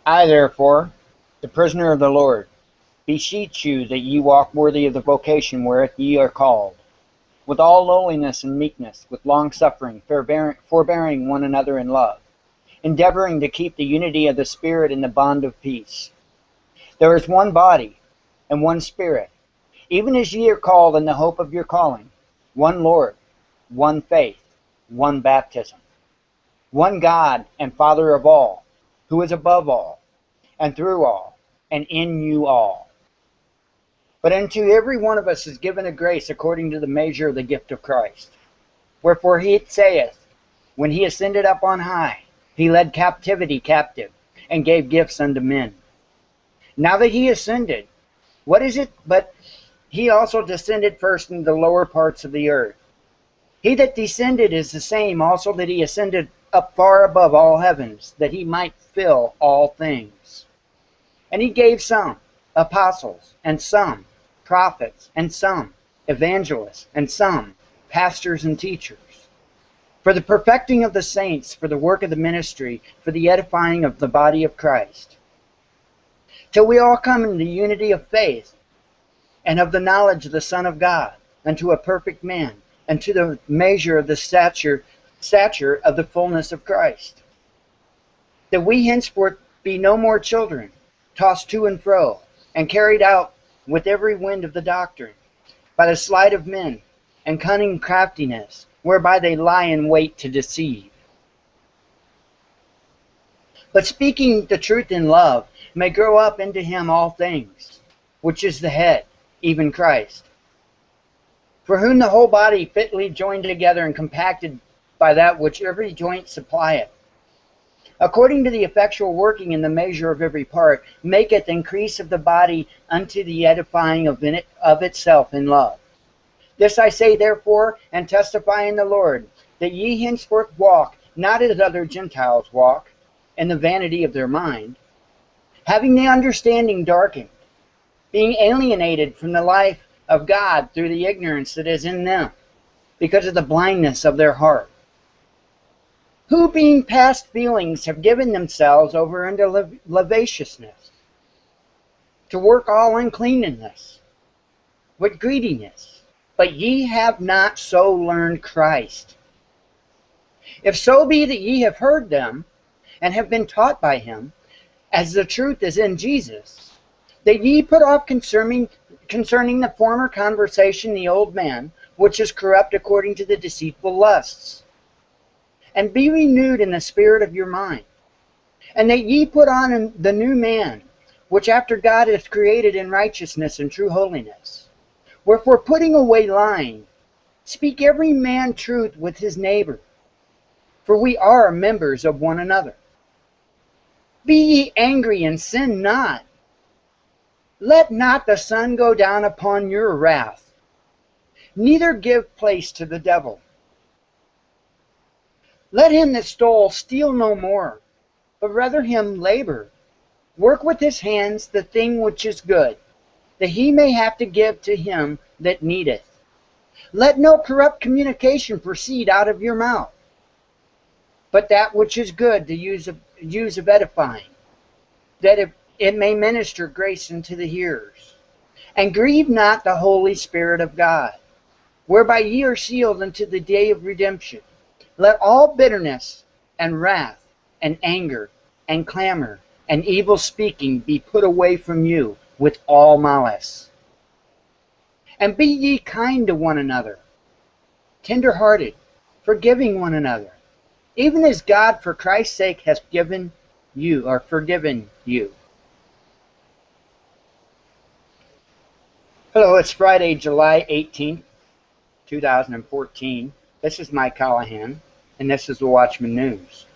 I therefore, the prisoner of the Lord, beseech you that ye walk worthy of the vocation whereat ye are called, with all lowliness and meekness, with longsuffering, forbearing one another in love, endeavoring to keep the unity of the Spirit in the bond of peace. There is one body, and one Spirit, even as ye are called in the hope of your calling, one Lord, one faith, one baptism, one God and Father of all, who is above all, and through all, and in you all. But unto every one of us is given a grace according to the measure of the gift of Christ. Wherefore he saith, when he ascended up on high, he led captivity captive, and gave gifts unto men. Now that he ascended, what is it but he also descended first into the lower parts of the earth? He that descended is the same also that he ascended up far above all heavens, that he might fill all things. And he gave some apostles, and some prophets, and some evangelists, and some pastors and teachers, for the perfecting of the saints, for the work of the ministry, for the edifying of the body of Christ, till we all come in the unity of faith, and of the knowledge of the Son of God, unto a perfect man, and to the measure of the stature of the fullness of Christ, that we henceforth be no more children, tossed to and fro, and carried out with every wind of the doctrine, by the sleight of men, and cunning craftiness, whereby they lie in wait to deceive. But speaking the truth in love, may grow up into him all things, which is the head, even Christ, for whom the whole body fitly joined together and compacted by that which every joint supplieth, according to the effectual working in the measure of every part, maketh increase of the body unto the edifying of itself in love. This I say therefore, and testify in the Lord, that ye henceforth walk not as other Gentiles walk, in the vanity of their mind, having the understanding darkened, being alienated from the life of God through the ignorance that is in them, because of the blindness of their heart, who being past feelings have given themselves over unto lasciviousness, to work all uncleanness with greediness. But ye have not so learned Christ. If so be that ye have heard them, and have been taught by him, as the truth is in Jesus, that ye put off concerning the former conversation the old man, which is corrupt according to the deceitful lusts, and be renewed in the spirit of your mind, and that ye put on the new man, which after God is created in righteousness and true holiness. Wherefore, putting away lying, speak every man truth with his neighbor, for we are members of one another. Be ye angry and sin not. Let not the sun go down upon your wrath, neither give place to the devil. Let him that stole steal no more, but rather him labor, work with his hands the thing which is good, that he may have to give to him that needeth. Let no corrupt communication proceed out of your mouth, but that which is good, to use of edifying, that it may minister grace unto the hearers. And grieve not the Holy Spirit of God, whereby ye are sealed unto the day of redemption. Let all bitterness and wrath and anger and clamor and evil speaking be put away from you with all malice. And be ye kind to one another, tender-hearted, forgiving one another, even as God for Christ's sake has forgiven you. Hello, it's Friday, July 18th, 2014. This is Mike Callahan, and this is the Watchman News.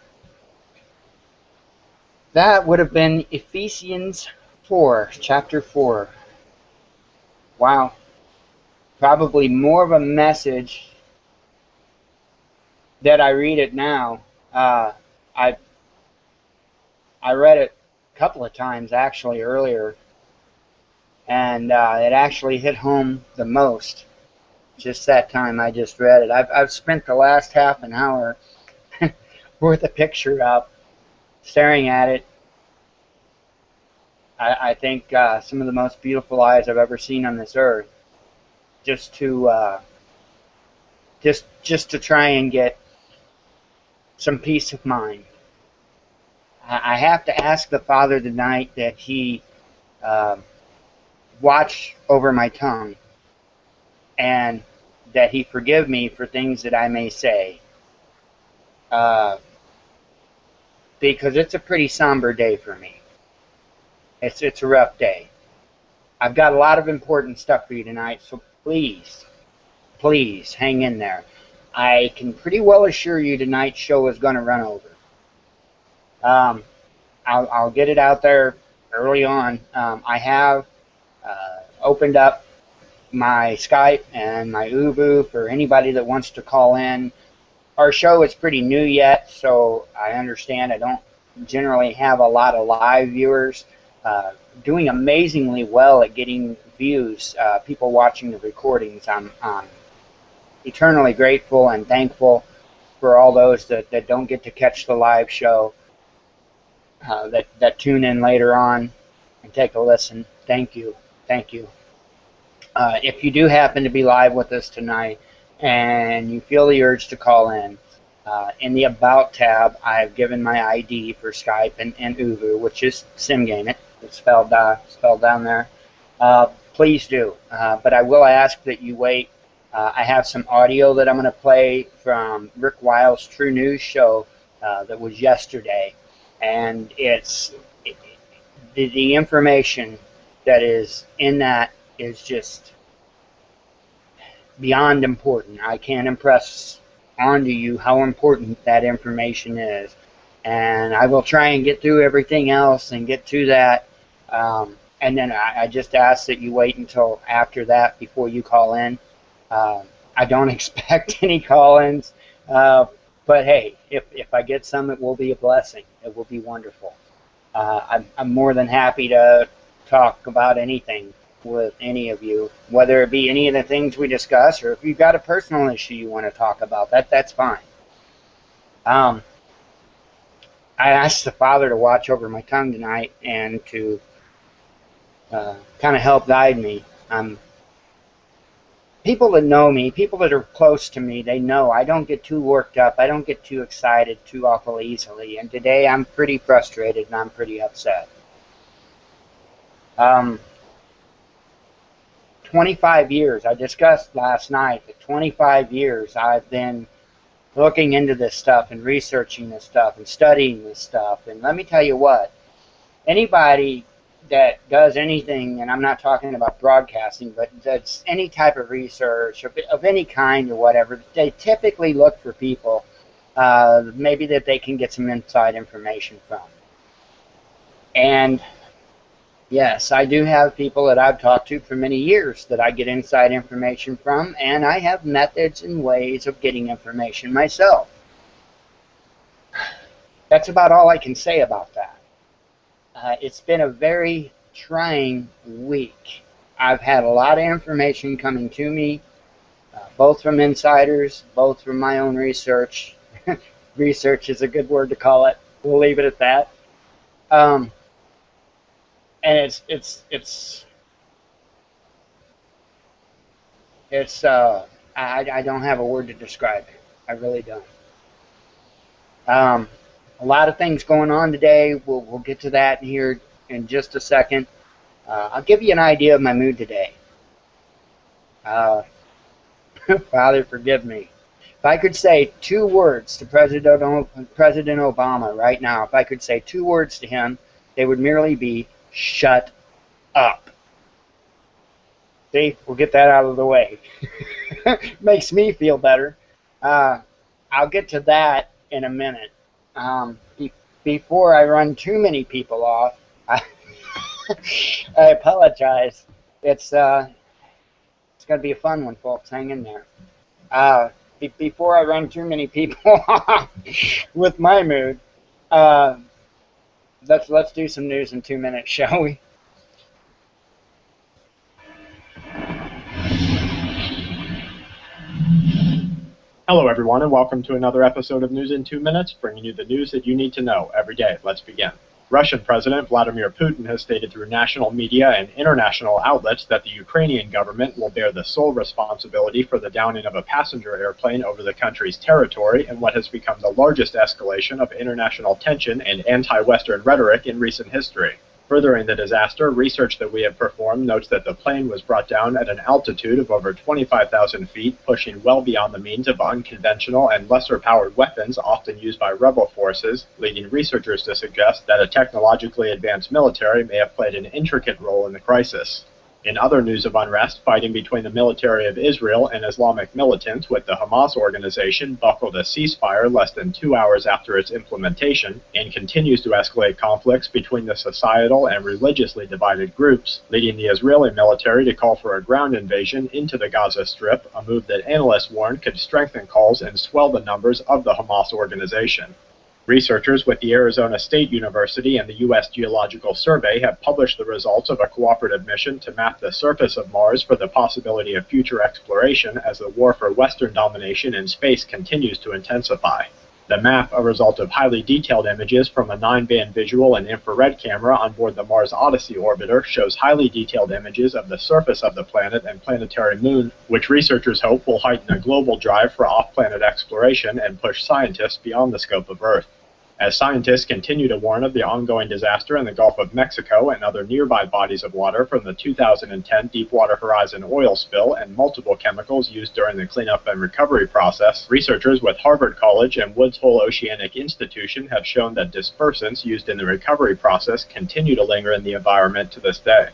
That would have been Ephesians 4, chapter 4. Wow. Probably more of a message that I read it now. I read it a couple of times actually earlier, and it actually hit home the most just that time I just read it. I've spent the last half an hour with a picture up, staring at it, I think some of the most beautiful eyes I've ever seen on this earth, just to just to try and get some peace of mind. I have to ask the Father tonight that He watch over my tongue, and that He forgive me for things that I may say, because it's a pretty somber day for me. It's a rough day. I've got a lot of important stuff for you tonight, so please, please hang in there. I can pretty well assure you tonight's show is going to run over. I'll get it out there early on. I have opened up my Skype and my Oovoo for anybody that wants to call in. Our show is pretty new yet, so I understand I don't generally have a lot of live viewers. Doing amazingly well at getting views, people watching the recordings. I'm eternally grateful and thankful for all those that don't get to catch the live show, that tune in later on and take a listen. Thank you. Thank you. If you do happen to be live with us tonight and you feel the urge to call in the About tab, I've given my ID for Skype and Oovoo, which is simgameit. It's spelled down there. Please do. But I will ask that you wait. I have some audio that I'm going to play from Rick Wiles' True News show that was yesterday. And the information that is in that is just beyond important. I can't impress onto you how important that information is. And I will try and get through everything else and get to that. And then I just ask that you wait until after that before you call in. I don't expect any call-ins, but hey, if I get some, it will be a blessing. It will be wonderful. I'm more than happy to talk about anything with any of you, whether it be any of the things we discuss, or if you've got a personal issue you want to talk about, that's fine. I asked the Father to watch over my tongue tonight and to kind of help guide me. People that know me, people that are close to me, they know I don't get too worked up. I don't get too excited too awful easily. And today I'm pretty frustrated and I'm pretty upset. 25 years, I discussed last night that 25 years I've been looking into this stuff and researching this stuff and studying this stuff. And let me tell you what, anybody that does anything, and I'm not talking about broadcasting, but that's any type of research of any kind or whatever, they typically look for people maybe that they can get some inside information from. And yes, I do have people that I've talked to for many years that I get inside information from, and I have methods and ways of getting information myself. That's about all I can say about that. It's been a very trying week. I've had a lot of information coming to me, both from insiders, both from my own research. Research is a good word to call it. We'll leave it at that. And I don't have a word to describe it. I really don't. A lot of things going on today. We'll get to that here in just a second. I'll give you an idea of my mood today. Father, forgive me. If I could say 2 words to President Obama right now, if I could say 2 words to him, they would merely be, shut up. See, we'll get that out of the way. Makes me feel better. I'll get to that in a minute. Before I run too many people off, I apologize. It's going to be a fun one, folks. Hang in there. Before I run too many people off with my mood, let's do some news in 2 minutes, shall we? Hello, everyone, and welcome to another episode of News in 2 Minutes, bringing you the news that you need to know every day. Let's begin. Russian President Vladimir Putin has stated through national media and international outlets that the Ukrainian government will bear the sole responsibility for the downing of a passenger airplane over the country's territory in what has become the largest escalation of international tension and anti-Western rhetoric in recent history. Furthering the disaster, research that we have performed notes that the plane was brought down at an altitude of over 25,000 feet, pushing well beyond the means of unconventional and lesser-powered weapons often used by rebel forces, leading researchers to suggest that a technologically advanced military may have played an intricate role in the crisis. In other news of unrest, fighting between the military of Israel and Islamic militants with the Hamas organization buckled a ceasefire less than 2 hours after its implementation and continues to escalate conflicts between the societal and religiously divided groups, leading the Israeli military to call for a ground invasion into the Gaza Strip, a move that analysts warned could strengthen calls and swell the numbers of the Hamas organization. Researchers with the Arizona State University and the U.S. Geological Survey have published the results of a cooperative mission to map the surface of Mars for the possibility of future exploration as the war for Western domination in space continues to intensify. The map, a result of highly detailed images from a 9-band visual and infrared camera on board the Mars Odyssey orbiter, shows highly detailed images of the surface of the planet and planetary moon, which researchers hope will heighten a global drive for off-planet exploration and push scientists beyond the scope of Earth. As scientists continue to warn of the ongoing disaster in the Gulf of Mexico and other nearby bodies of water from the 2010 Deepwater Horizon oil spill and multiple chemicals used during the cleanup and recovery process, researchers with Harvard College and Woods Hole Oceanic Institution have shown that dispersants used in the recovery process continue to linger in the environment to this day.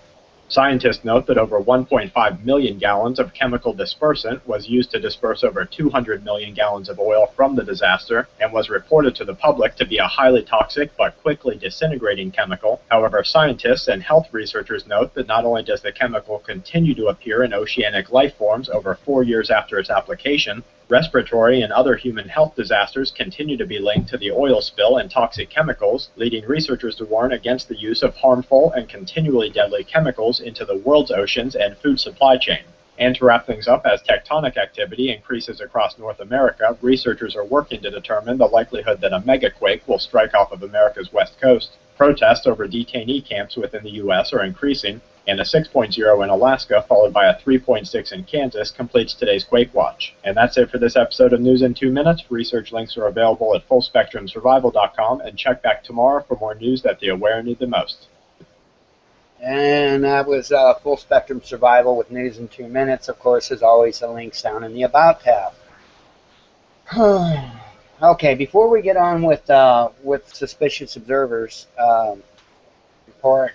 Scientists note that over 1.5 million gallons of chemical dispersant was used to disperse over 200 million gallons of oil from the disaster and was reported to the public to be a highly toxic but quickly disintegrating chemical. However, scientists and health researchers note that not only does the chemical continue to appear in oceanic life forms over 4 years after its application, respiratory and other human health disasters continue to be linked to the oil spill and toxic chemicals, leading researchers to warn against the use of harmful and continually deadly chemicals into the world's oceans and food supply chain. And to wrap things up, as tectonic activity increases across North America, researchers are working to determine the likelihood that a megaquake will strike off of America's west coast. Protests over detainee camps within the U.S. are increasing, and a 6.0 in Alaska, followed by a 3.6 in Kansas, completes today's Quake Watch. And that's it for this episode of News in 2 Minutes. Research links are available at fullspectrumsurvival.com, and check back tomorrow for more news that the aware need the most. And that was Full Spectrum Survival with News in 2 Minutes. Of course, as always, the link's down in the About tab. Okay, before we get on with Suspicious Observers report,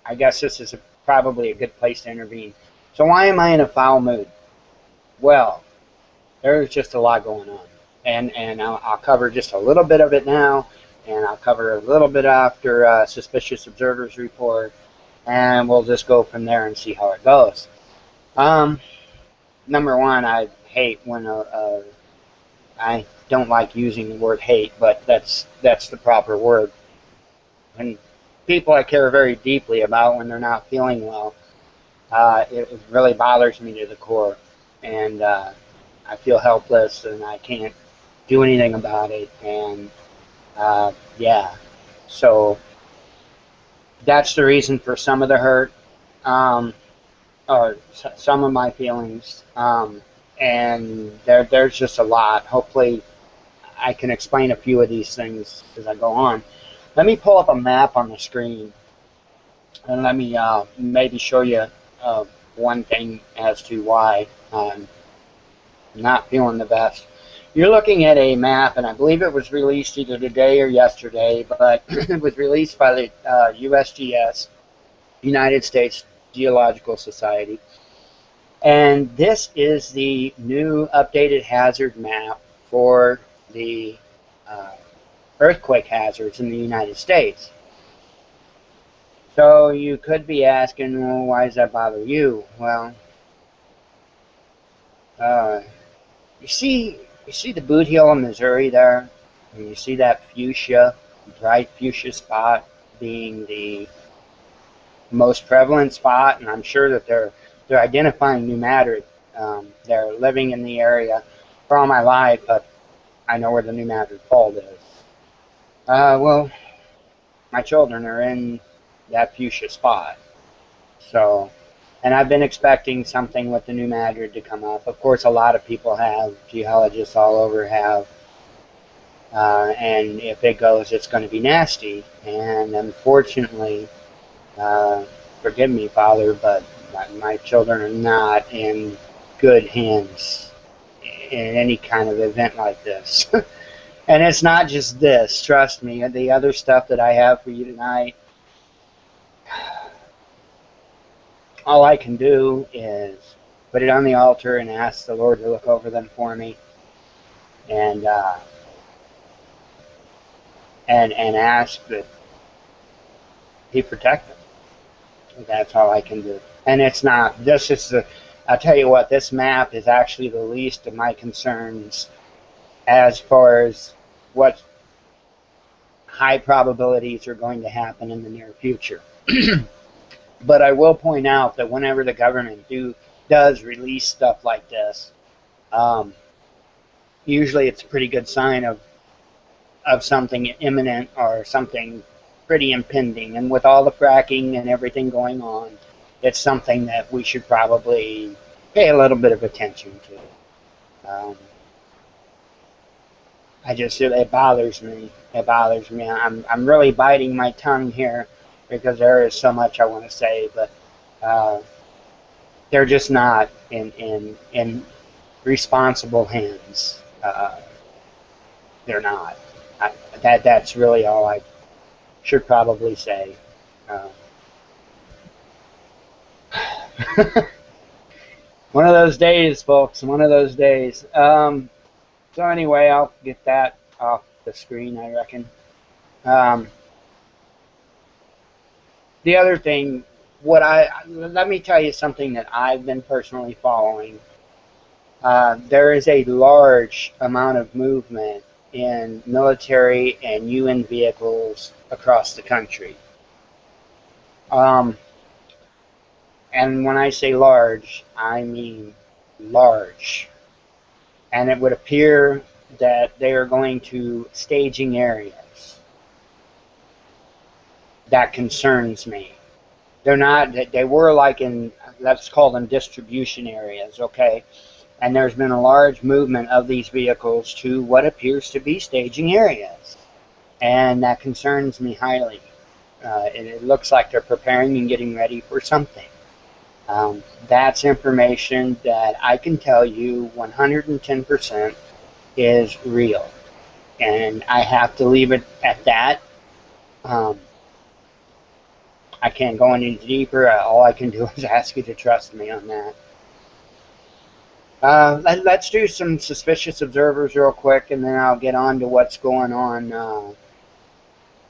I guess this is probably a good place to intervene. So why am I in a foul mood? Well, there's just a lot going on. And I'll cover just a little bit of it now, and I'll cover a little bit after Suspicious Observers report, and we'll just go from there and see how it goes. Number one, I hate when I don't like using the word hate, but that's the proper word. When people I care very deeply about, when they're not feeling well, it really bothers me to the core, and I feel helpless and I can't do anything about it, and yeah, so that's the reason for some of the hurt, or some of my feelings, and there's just a lot. Hopefully I can explain a few of these things as I go on. Let me pull up a map on the screen, and let me maybe show you one thing as to why I'm not feeling the best. You're looking at a map, and I believe it was released either today or yesterday, but it was released by the USGS, United States Geological Society. And this is the new updated hazard map for the earthquake hazards in the United States. So you could be asking, well, why does that bother you? Well, you see the Boot Hill in Missouri there, and you see that fuchsia, bright fuchsia spot being the most prevalent spot, and I'm sure that they're identifying new matter. They're living in the area for all my life, but I know where the New Madrid Fault is. Well, my children are in that fuchsia spot. So, and I've been expecting something with the New Madrid to come up. Of course, a lot of people have, geologists all over have, and if it goes, it's going to be nasty. And unfortunately, forgive me, Father, but my children are not in good hands in any kind of event like this. And it's not just this, trust me. The other stuff that I have for you tonight, all I can do is put it on the altar and ask the Lord to look over them for me, and ask that He protect them. That's all I can do. And it's not. This is the. I'll tell you what. This map is actually the least of my concerns, as far as what high probabilities are going to happen in the near future. But I will point out that whenever the government does release stuff like this, usually it's a pretty good sign of something imminent or something pretty impending. And with all the fracking and everything going on, it's something that we should probably pay a little bit of attention to. It bothers me. It bothers me. I'm really biting my tongue here, because there is so much I want to say, but they're just not in responsible hands. They're not. That's really all I should probably say. One of those days, folks. One of those days. So anyway, I'll get that off the screen, I reckon. The other thing, let me tell you something that I've been personally following. There is a large amount of movement in military and UN vehicles across the country. And when I say large, I mean large. And it would appear that they are going to staging areas. That concerns me. They're not, they were like in, let's call them distribution areas, okay? And there's been a large movement of these vehicles to what appears to be staging areas. And that concerns me highly. It looks like they're preparing and getting ready for something. That's information that I can tell you 110% is real. And I have to leave it at that. I can't go any deeper. All I can do is ask you to trust me on that. Let's do some suspicious observers real quick, and then I'll get on to what's going on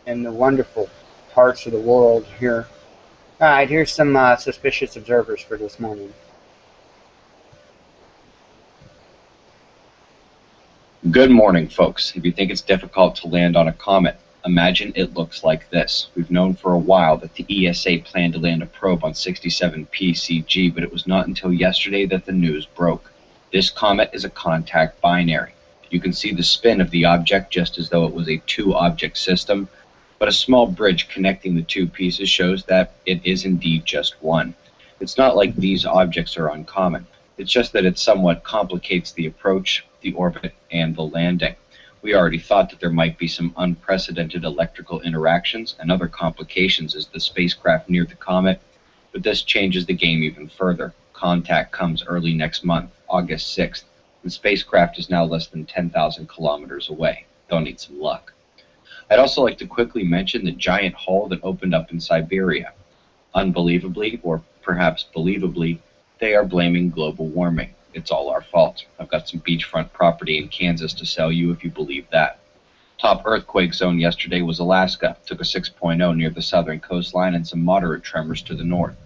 in the wonderful parts of the world here. All right, here's some suspicious observers for this morning. Good morning, folks. If you think it's difficult to land on a comet, imagine it looks like this. We've known for a while that the ESA planned to land a probe on 67 PCG, but it was not until yesterday that the news broke. This comet is a contact binary. You can see the spin of the object just as though it was a two-object system, but a small bridge connecting the two pieces shows that it is indeed just one. It's not like these objects are uncommon. It's just that it somewhat complicates the approach, the orbit, and the landing. We already thought that there might be some unprecedented electrical interactions and other complications as the spacecraft neared the comet, but this changes the game even further. Contact comes early next month, August 6th. The spacecraft is now less than 10,000 kilometers away. They'll need some luck. I'd also like to quickly mention the giant hole that opened up in Siberia. Unbelievably, or perhaps believably, they are blaming global warming. It's all our fault. I've got some beachfront property in Kansas to sell you if you believe that. Top earthquake zone yesterday was Alaska. Took a 6.0 near the southern coastline and some moderate tremors to the north.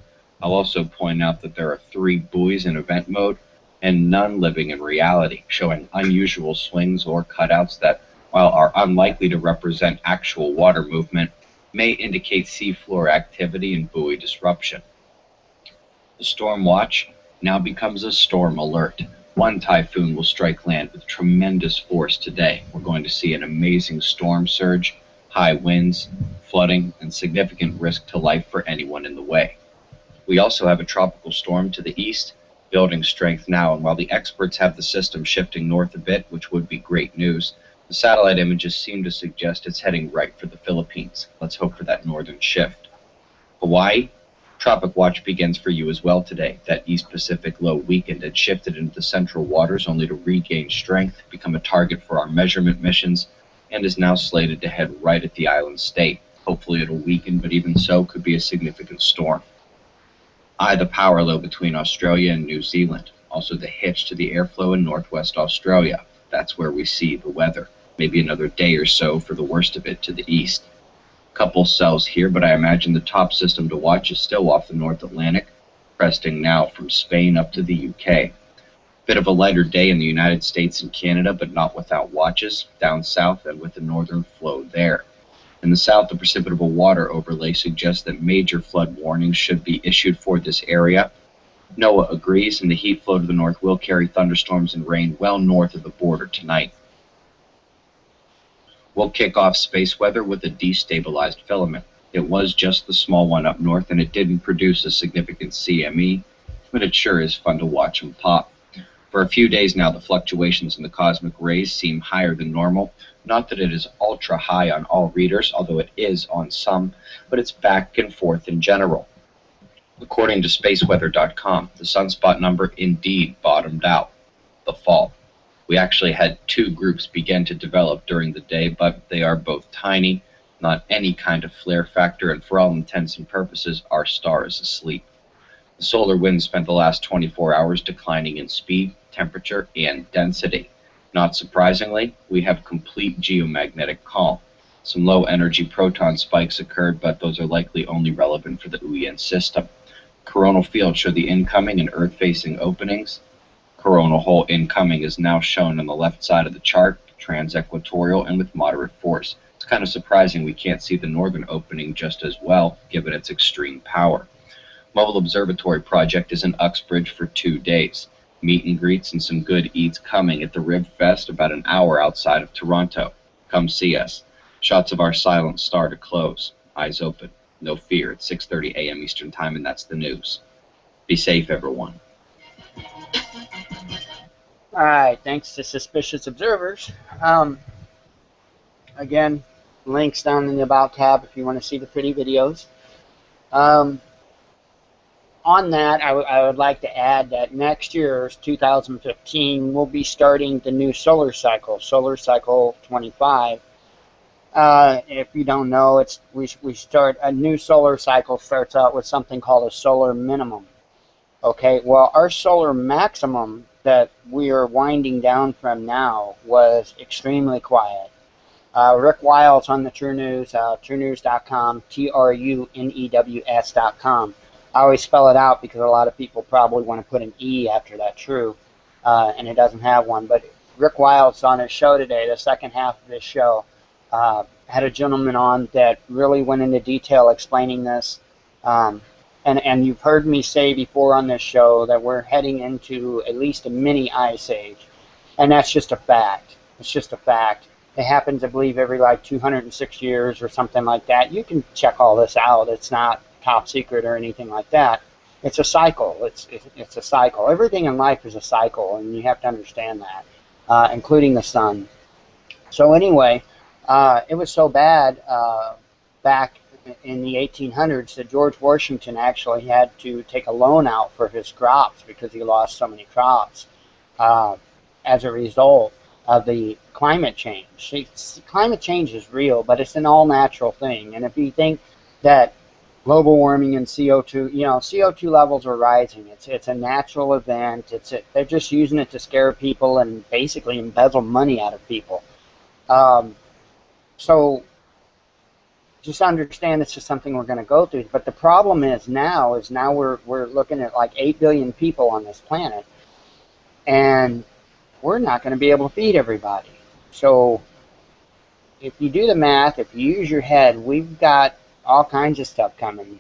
I'll also point out that there are 3 buoys in event mode and none living in reality, showing unusual swings or cutouts that, while are unlikely to represent actual water movement, may indicate seafloor activity and buoy disruption. The storm watch now becomes a storm alert. One typhoon will strike land with tremendous force today. We're going to see an amazing storm surge, high winds, flooding, and significant risk to life for anyone in the way. We also have a tropical storm to the east, building strength now, and while the experts have the system shifting north a bit, which would be great news, the satellite images seem to suggest it's heading right for the Philippines. Let's hope for that northern shift. Hawaii, Tropic Watch begins for you as well today. That East Pacific low weakened and shifted into the central waters only to regain strength, become a target for our measurement missions, and is now slated to head right at the island state. Hopefully it'll weaken, but even so could be a significant storm. The power low between Australia and New Zealand, also the hitch to the airflow in northwest Australia. That's where we see the weather. Maybe another day or so for the worst of it to the east. Couple cells here, but I imagine the top system to watch is still off the North Atlantic, cresting now from Spain up to the UK. Bit of a lighter day in the United States and Canada, but not without watches, down south and with the northern flow there. In the south, the precipitable water overlay suggests that major flood warnings should be issued for this area. NOAA agrees, and the heat flow to the north will carry thunderstorms and rain well north of the border tonight. We'll kick off space weather with a destabilized filament. It was just the small one up north, and it didn't produce a significant CME, but it sure is fun to watch them pop. For a few days now, the fluctuations in the cosmic rays seem higher than normal. Not that it is ultra high on all readers, although it is on some, but it's back and forth in general. According to spaceweather.com, the sunspot number indeed bottomed out. The fall. We actually had two groups begin to develop during the day, but they are both tiny, not any kind of flare factor, and for all intents and purposes, our star is asleep. The solar wind spent the last 24 hours declining in speed, temperature, and density. Not surprisingly, we have complete geomagnetic calm. Some low-energy proton spikes occurred, but those are likely only relevant for the UEN system. Coronal fields show the incoming and Earth-facing openings. Coronal hole incoming is now shown on the left side of the chart, trans-equatorial and with moderate force. It's kind of surprising we can't see the northern opening just as well, given its extreme power. Mobile Observatory project is in Uxbridge for 2 days. Meet and greets and some good eats coming at the Rib Fest about an hour outside of Toronto. Come see us. Shots of our silent star to close. Eyes open. No fear. It's 6:30 a.m. Eastern Time, and that's the news. Be safe, everyone. All right, thanks to Suspicious Observers. Again, links down in the About tab if you want to see the pretty videos. On that, I would like to add that next year, 2015, we'll be starting the new solar cycle 25. If you don't know, we start a new solar cycle starts out with something called a solar minimum. Okay, well, our solar maximum that we are winding down from now was extremely quiet. Rick Wiles on the True News, truenews.com, trunews.com. I always spell it out because a lot of people probably want to put an E after that true, and it doesn't have one. But Rick Wiles on his show today, the second half of this show, had a gentleman on that really went into detail explaining this. And you've heard me say before on this show that we're heading into at least a mini ice age. And that's just a fact. It's just a fact. It happens, I believe, every like 206 years or something like that. You can check all this out. It's not top secret or anything like that. It's a cycle. It's a cycle. Everything in life is a cycle, and you have to understand that, including the sun. So anyway, it was so bad back in the 1800s that George Washington actually had to take a loan out for his crops because he lost so many crops as a result of the climate change. See, climate change is real, but it's an all-natural thing. And if you think that global warming and CO2, CO2 levels are rising. It's a natural event. They're just using it to scare people and basically embezzle money out of people. So just understand it's just something we're going to go through. But the problem is now we're looking at like 8 billion people on this planet, and we're not going to be able to feed everybody. So if you do the math, if you use your head, we've got all kinds of stuff coming.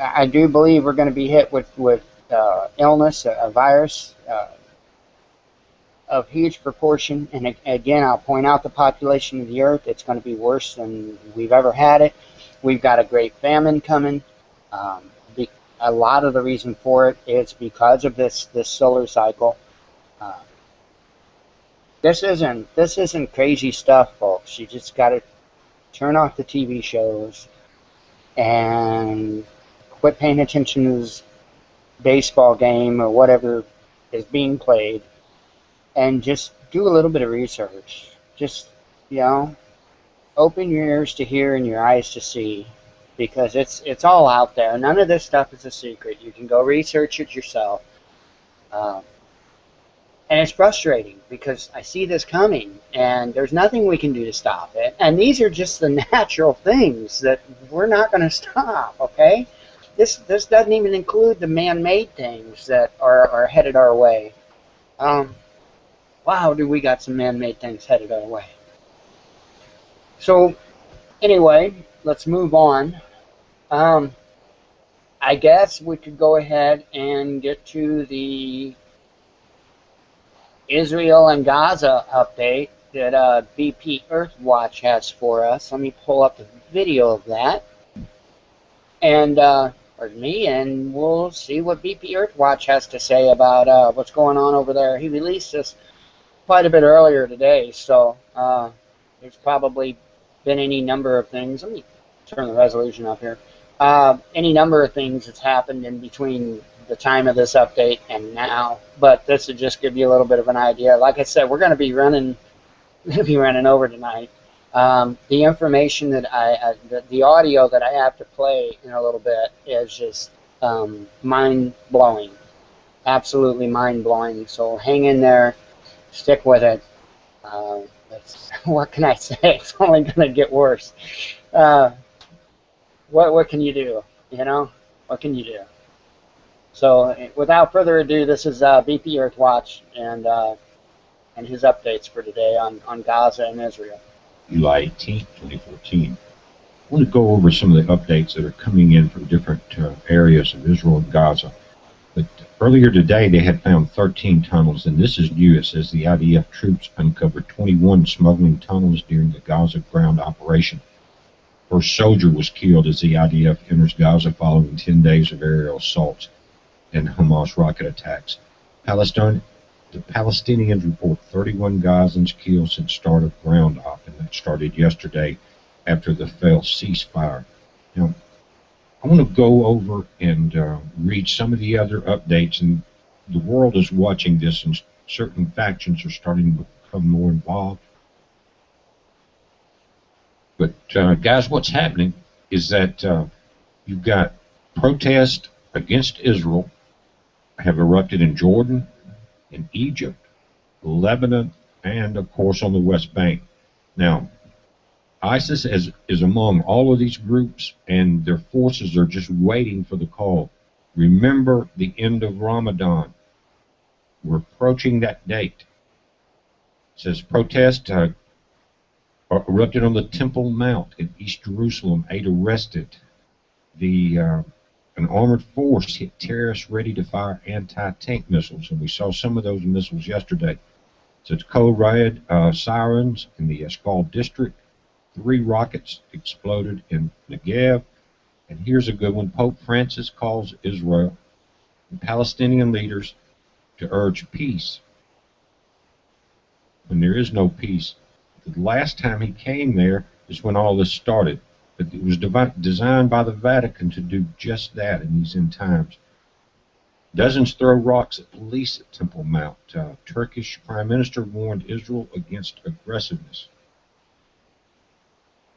I do believe we're going to be hit with illness, a virus, of huge proportion. And again, I'll point out the population of the earth. It's going to be worse than we've ever had it. We've got a great famine coming. A lot of the reason for it is because of this solar cycle. This isn't crazy stuff, folks. You just got to turn off the TV shows and quit paying attention to this baseball game or whatever is being played, and just do a little bit of research. Just, open your ears to hear and your eyes to see, because it's all out there. None of this stuff is a secret. You can go research it yourself. And it's frustrating because I see this coming and there's nothing we can do to stop it. And these are just the natural things that we're not going to stop, okay? This doesn't even include the man-made things that are headed our way. Wow, do we got some man-made things headed our way. So, anyway, let's move on. I guess we could go ahead and get to the Israel and Gaza update that BPEARTHWATCH has for us. Let me pull up the video of that. And, pardon me, and we'll see what BPEARTHWATCH has to say about what's going on over there. He released this quite a bit earlier today, so there's probably been any number of things. Let me turn the resolution up here. Any number of things that's happened in between the time of this update and now, but this will just give you a little bit of an idea. Like I said, we're going to be running over tonight. The information that the audio that I have to play in a little bit is just mind-blowing, absolutely mind-blowing. So hang in there, stick with it. What can I say? It's only going to get worse. What can you do? What can you do? So, without further ado, this is BPEARTHWATCH and his updates for today on Gaza and Israel. July 18th, 2014. I want to go over some of the updates that are coming in from different areas of Israel and Gaza. But earlier today, they had found 13 tunnels, and this is new. It says the IDF troops uncovered 21 smuggling tunnels during the Gaza ground operation. First soldier was killed as the IDF enters Gaza following 10 days of aerial assaults and Hamas rocket attacks. The Palestinians report 31 Gazans killed since start of ground op, and that started yesterday after the failed ceasefire. Now, I want to go over and read some of the other updates, and the world is watching this, and certain factions are starting to become more involved. But guys, what's happening is that you've got protests against Israel have erupted in Jordan, in Egypt, Lebanon, and of course on the West Bank. Now, ISIS is among all of these groups, and their forces are just waiting for the call. Remember the end of Ramadan. We're approaching that date. It says protests erupted on the Temple Mount in East Jerusalem. 8 arrested. An armored force hit terrorists ready to fire anti-tank missiles, and we saw some of those missiles yesterday. So it's code red sirens in the Eshkol district. 3 rockets exploded in Negev. And here's a good one. Pope Francis calls Israel and Palestinian leaders to urge peace when there is no peace. The last time he came there is when all this started. But it was designed by the Vatican to do just that in these end times. Dozens throw rocks at police at Temple Mount. Turkish Prime Minister warned Israel against aggressiveness.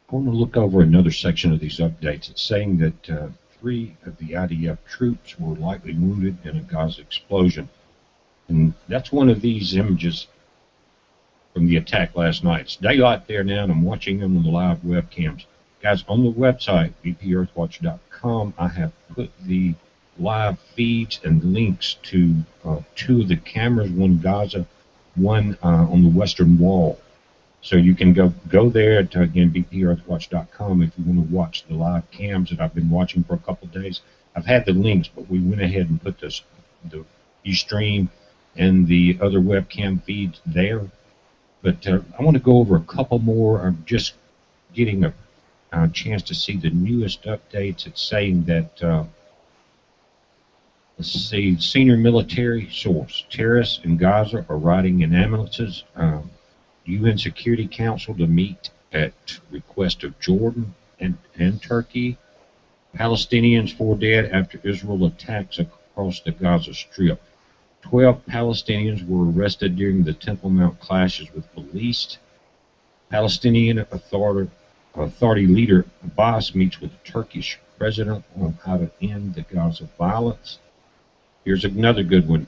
I want to look over another section of these updates. It's saying that 3 of the IDF troops were likely wounded in a Gaza explosion. And that's one of these images from the attack last night. It's daylight there now, and I'm watching them on the live webcams. Guys, on the website, BPEARTHWATCH.com, I have put the live feeds and links to 2 of the cameras, one Gaza, one on the Western Wall. So you can go there to, again, BPEARTHWATCH.com if you want to watch the live cams that I've been watching for a couple of days. I've had the links, but we went ahead and put the Ustream and the other webcam feeds there. But I want to go over a couple more. I'm just getting a chance to see the newest updates. It's saying that, let's see, senior military source, terrorists in Gaza are riding in ambulances. UN Security Council to meet at request of Jordan and Turkey. Palestinians 4 dead after Israel attacks across the Gaza Strip. 12 Palestinians were arrested during the Temple Mount clashes with police. Palestinian Authority leader Abbas meets with the Turkish president on how to end the Gaza violence. Here's another good one.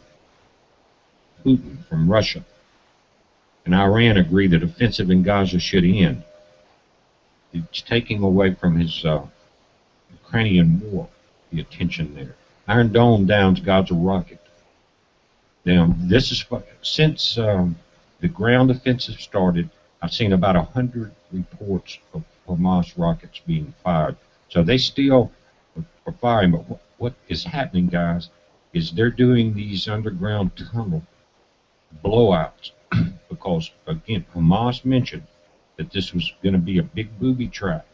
Putin from Russia and Iran agree that offensive in Gaza should end. It's taking away from his Ukrainian war, the attention there. Iron Dome downs Gaza rocket. Now, this is since the ground offensive started, I've seen about 100 reports of Hamas rockets being fired. So they still are firing, but what is happening, guys, is they're doing these underground tunnel blowouts because, again, Hamas mentioned that this was going to be a big booby trap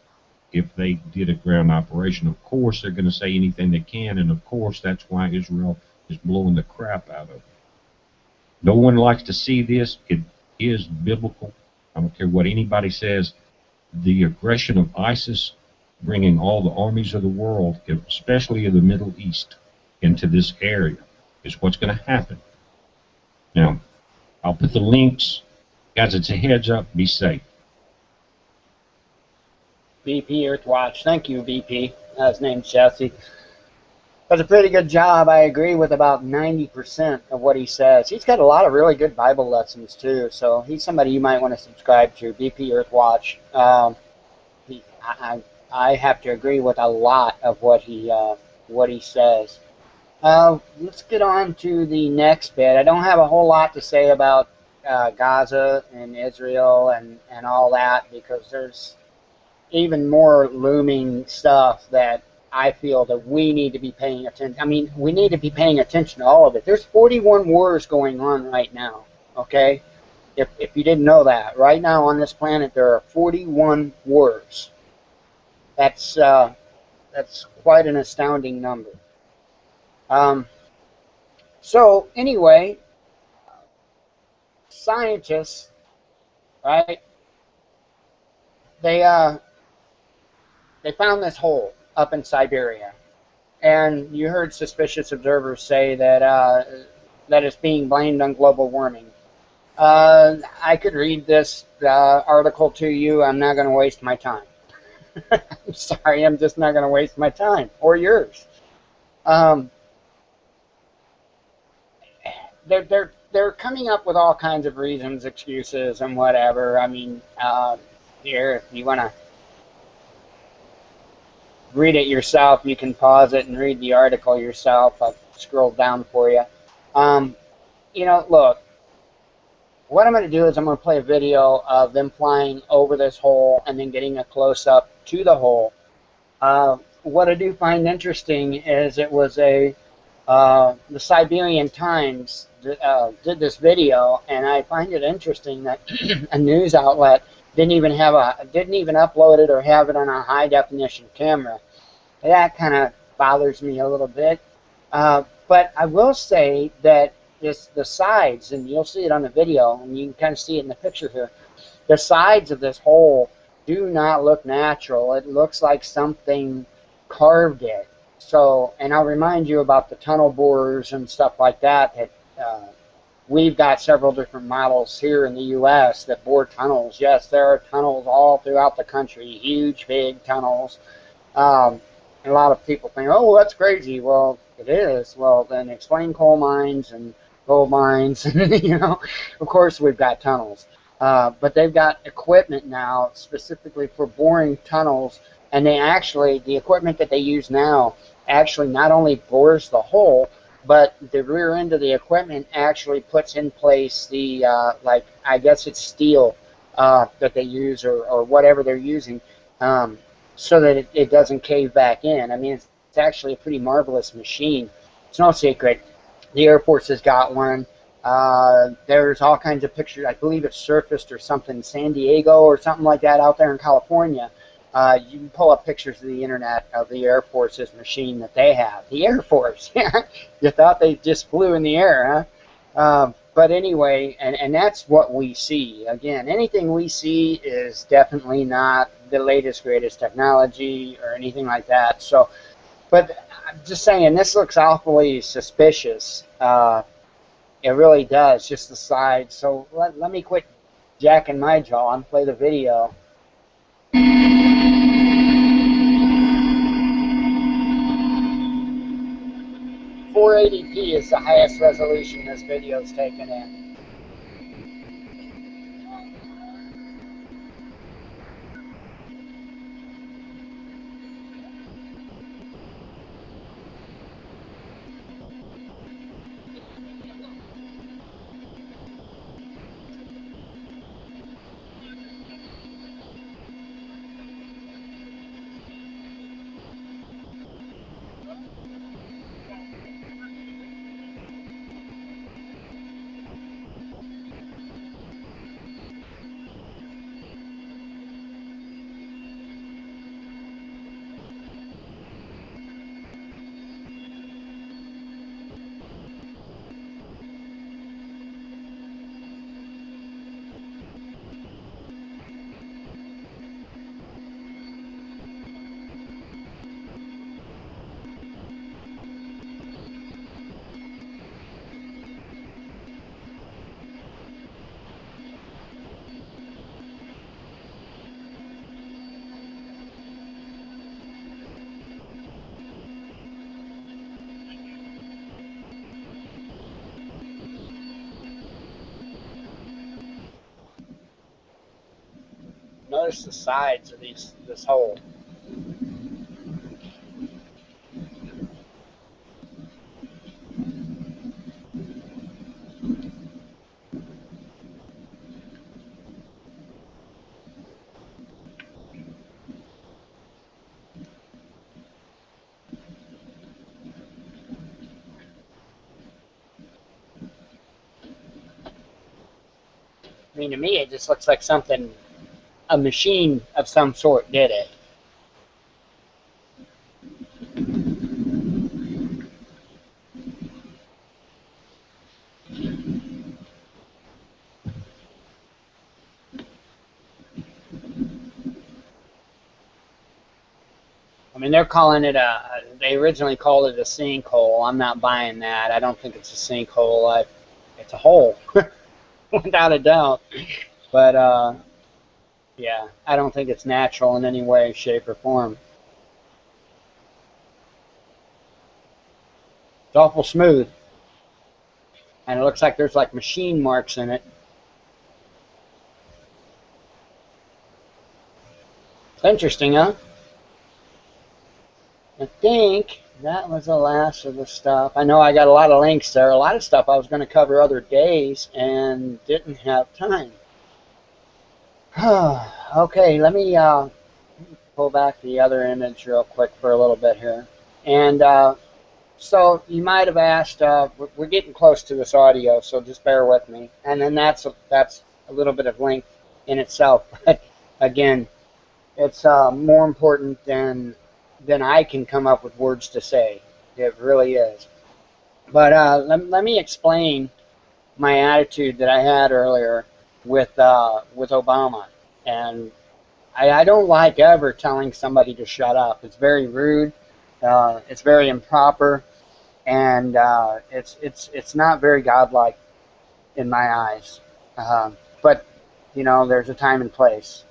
if they did a ground operation. Of course, they're going to say anything they can, and of course, that's why Israel is blowing the crap out of it. No one likes to see this. It is biblical. I don't care what anybody says. The aggression of ISIS, bringing all the armies of the world, especially in the Middle East, into this area, is what's going to happen. Now, I'll put the links. Guys, it's a heads up. Be safe. BP Earthwatch. Thank you, BP. His name's Jesse. Does a pretty good job. I agree with about 90% of what he says. He's got a lot of really good Bible lessons, too. So he's somebody you might want to subscribe to, BP Earthwatch. I have to agree with a lot of what he says. Let's get on to the next bit. I don't have a whole lot to say about Gaza and Israel and all that, because there's even more looming stuff that I feel that we need to be paying attention. I mean, we need to be paying attention to all of it. There's 41 wars going on right now, okay? If you didn't know that, right now on this planet there are 41 wars. That's quite an astounding number. So anyway, scientists, right? They found this hole up in Siberia, and you heard suspicious observers say that that it's being blamed on global warming. I could read this article to you. I'm not going to waste my time. I'm sorry, I'm just not going to waste my time or yours. They're coming up with all kinds of reasons, excuses, and whatever. I mean, here, if you want to read it yourself, you can pause it and read the article yourself. I've scrolled down for you. You know, look, what I'm going to do is I'm going to play a video of them flying over this hole and then getting a close-up to the hole. What I do find interesting is it was the Siberian Times did this video, and I find it interesting that a news outlet didn't even upload it or have it on a high-definition camera. That kind of bothers me a little bit. But I will say that the sides, and you'll see it on the video, and you can kind of see it in the picture here, the sides of this hole do not look natural. It looks like something carved it. So, and I'll remind you about the tunnel borers and stuff like that. We've got several different models here in the U.S. that bore tunnels. Yes, there are tunnels all throughout the country, huge, big tunnels. And a lot of people think, oh, that's crazy. Well, it is. Well, then explain coal mines and gold mines. You know, of course we've got tunnels. But they've got equipment now specifically for boring tunnels. And the equipment that they use now actually not only bores the hole, but the rear end of the equipment actually puts in place the, like, I guess it's steel that they use or whatever they're using, so that it doesn't cave back in. I mean, it's actually a pretty marvelous machine. It's no secret. The Air Force has got one. There's all kinds of pictures. I believe it's surfaced or something, San Diego or something like that out there in California. You can pull up pictures of the internet of the Air Force's machine that they have. The Air Force. You thought they just flew in the air, huh? But anyway, and that's what we see. Again, anything we see is definitely not the latest, greatest technology or anything like that. So, but I'm just saying, this looks awfully suspicious. It really does, just the sides. So let me quit jacking my jaw and play the video. 480p is the highest resolution this video is taken in. Notice the sides of this hole. I mean, to me, it just looks like something, a machine of some sort did it. I mean, they're calling it they originally called it a sinkhole. I'm not buying that. I don't think it's a sinkhole. It's a hole, without a doubt. But, yeah, I don't think it's natural in any way, shape, or form. It's awful smooth. And it looks like there's like machine marks in it. It's interesting, huh? I think that was the last of the stuff. I know I got a lot of links there. A lot of stuff I was going to cover other days and didn't have time. Okay, let me pull back the other image real quick for a little bit here. And so you might have asked, we're getting close to this audio, so just bear with me. And then that's a little bit of length in itself. But again, it's more important than I can come up with words to say. It really is. But let me explain my attitude that I had earlier with Obama. And I don't like ever telling somebody to shut up. It's very rude. It's very improper, and it's not very godlike in my eyes. But you know, there's a time and place.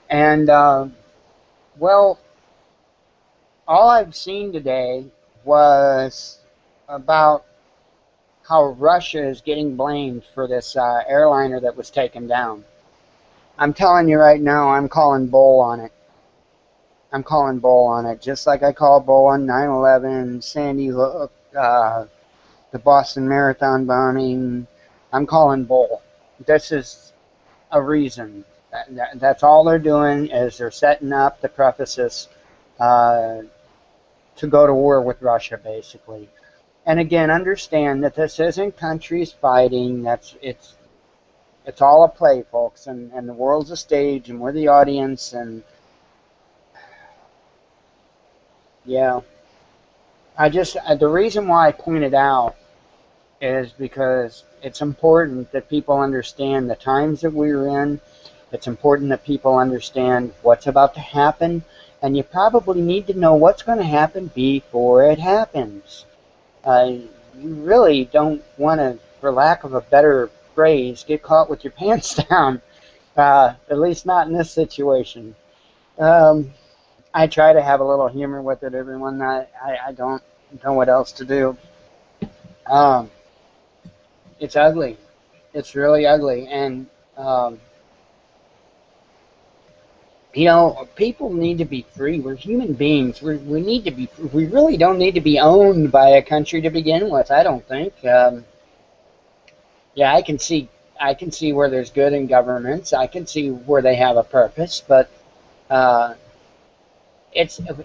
And well, all I've seen today was about how Russia is getting blamed for this airliner that was taken down. I'm telling you right now, I'm calling bull on it. I'm calling bull on it, just like I called bull on 9/11, Sandy Hook, the Boston Marathon bombing. I'm calling bull. This is a reason. That's all they're doing, is they're setting up the prefaces to go to war with Russia, basically. And again, understand that this isn't countries fighting. It's all a play, folks, and the world's a stage, and we're the audience, and yeah. The reason why I point it out is because it's important that people understand the times that we're in. It's important that people understand what's about to happen, and you probably need to know what's going to happen before it happens. You really don't want to, for lack of a better phrase, get caught with your pants down, at least not in this situation. I try to have a little humor with it, everyone. I don't know what else to do. It's ugly. It's really ugly. And, you know, people need to be free. We're human beings. We need to be. We really don't need to be owned by a country to begin with, I don't think. Yeah, I can see where there's good in governments. I can see where they have a purpose, but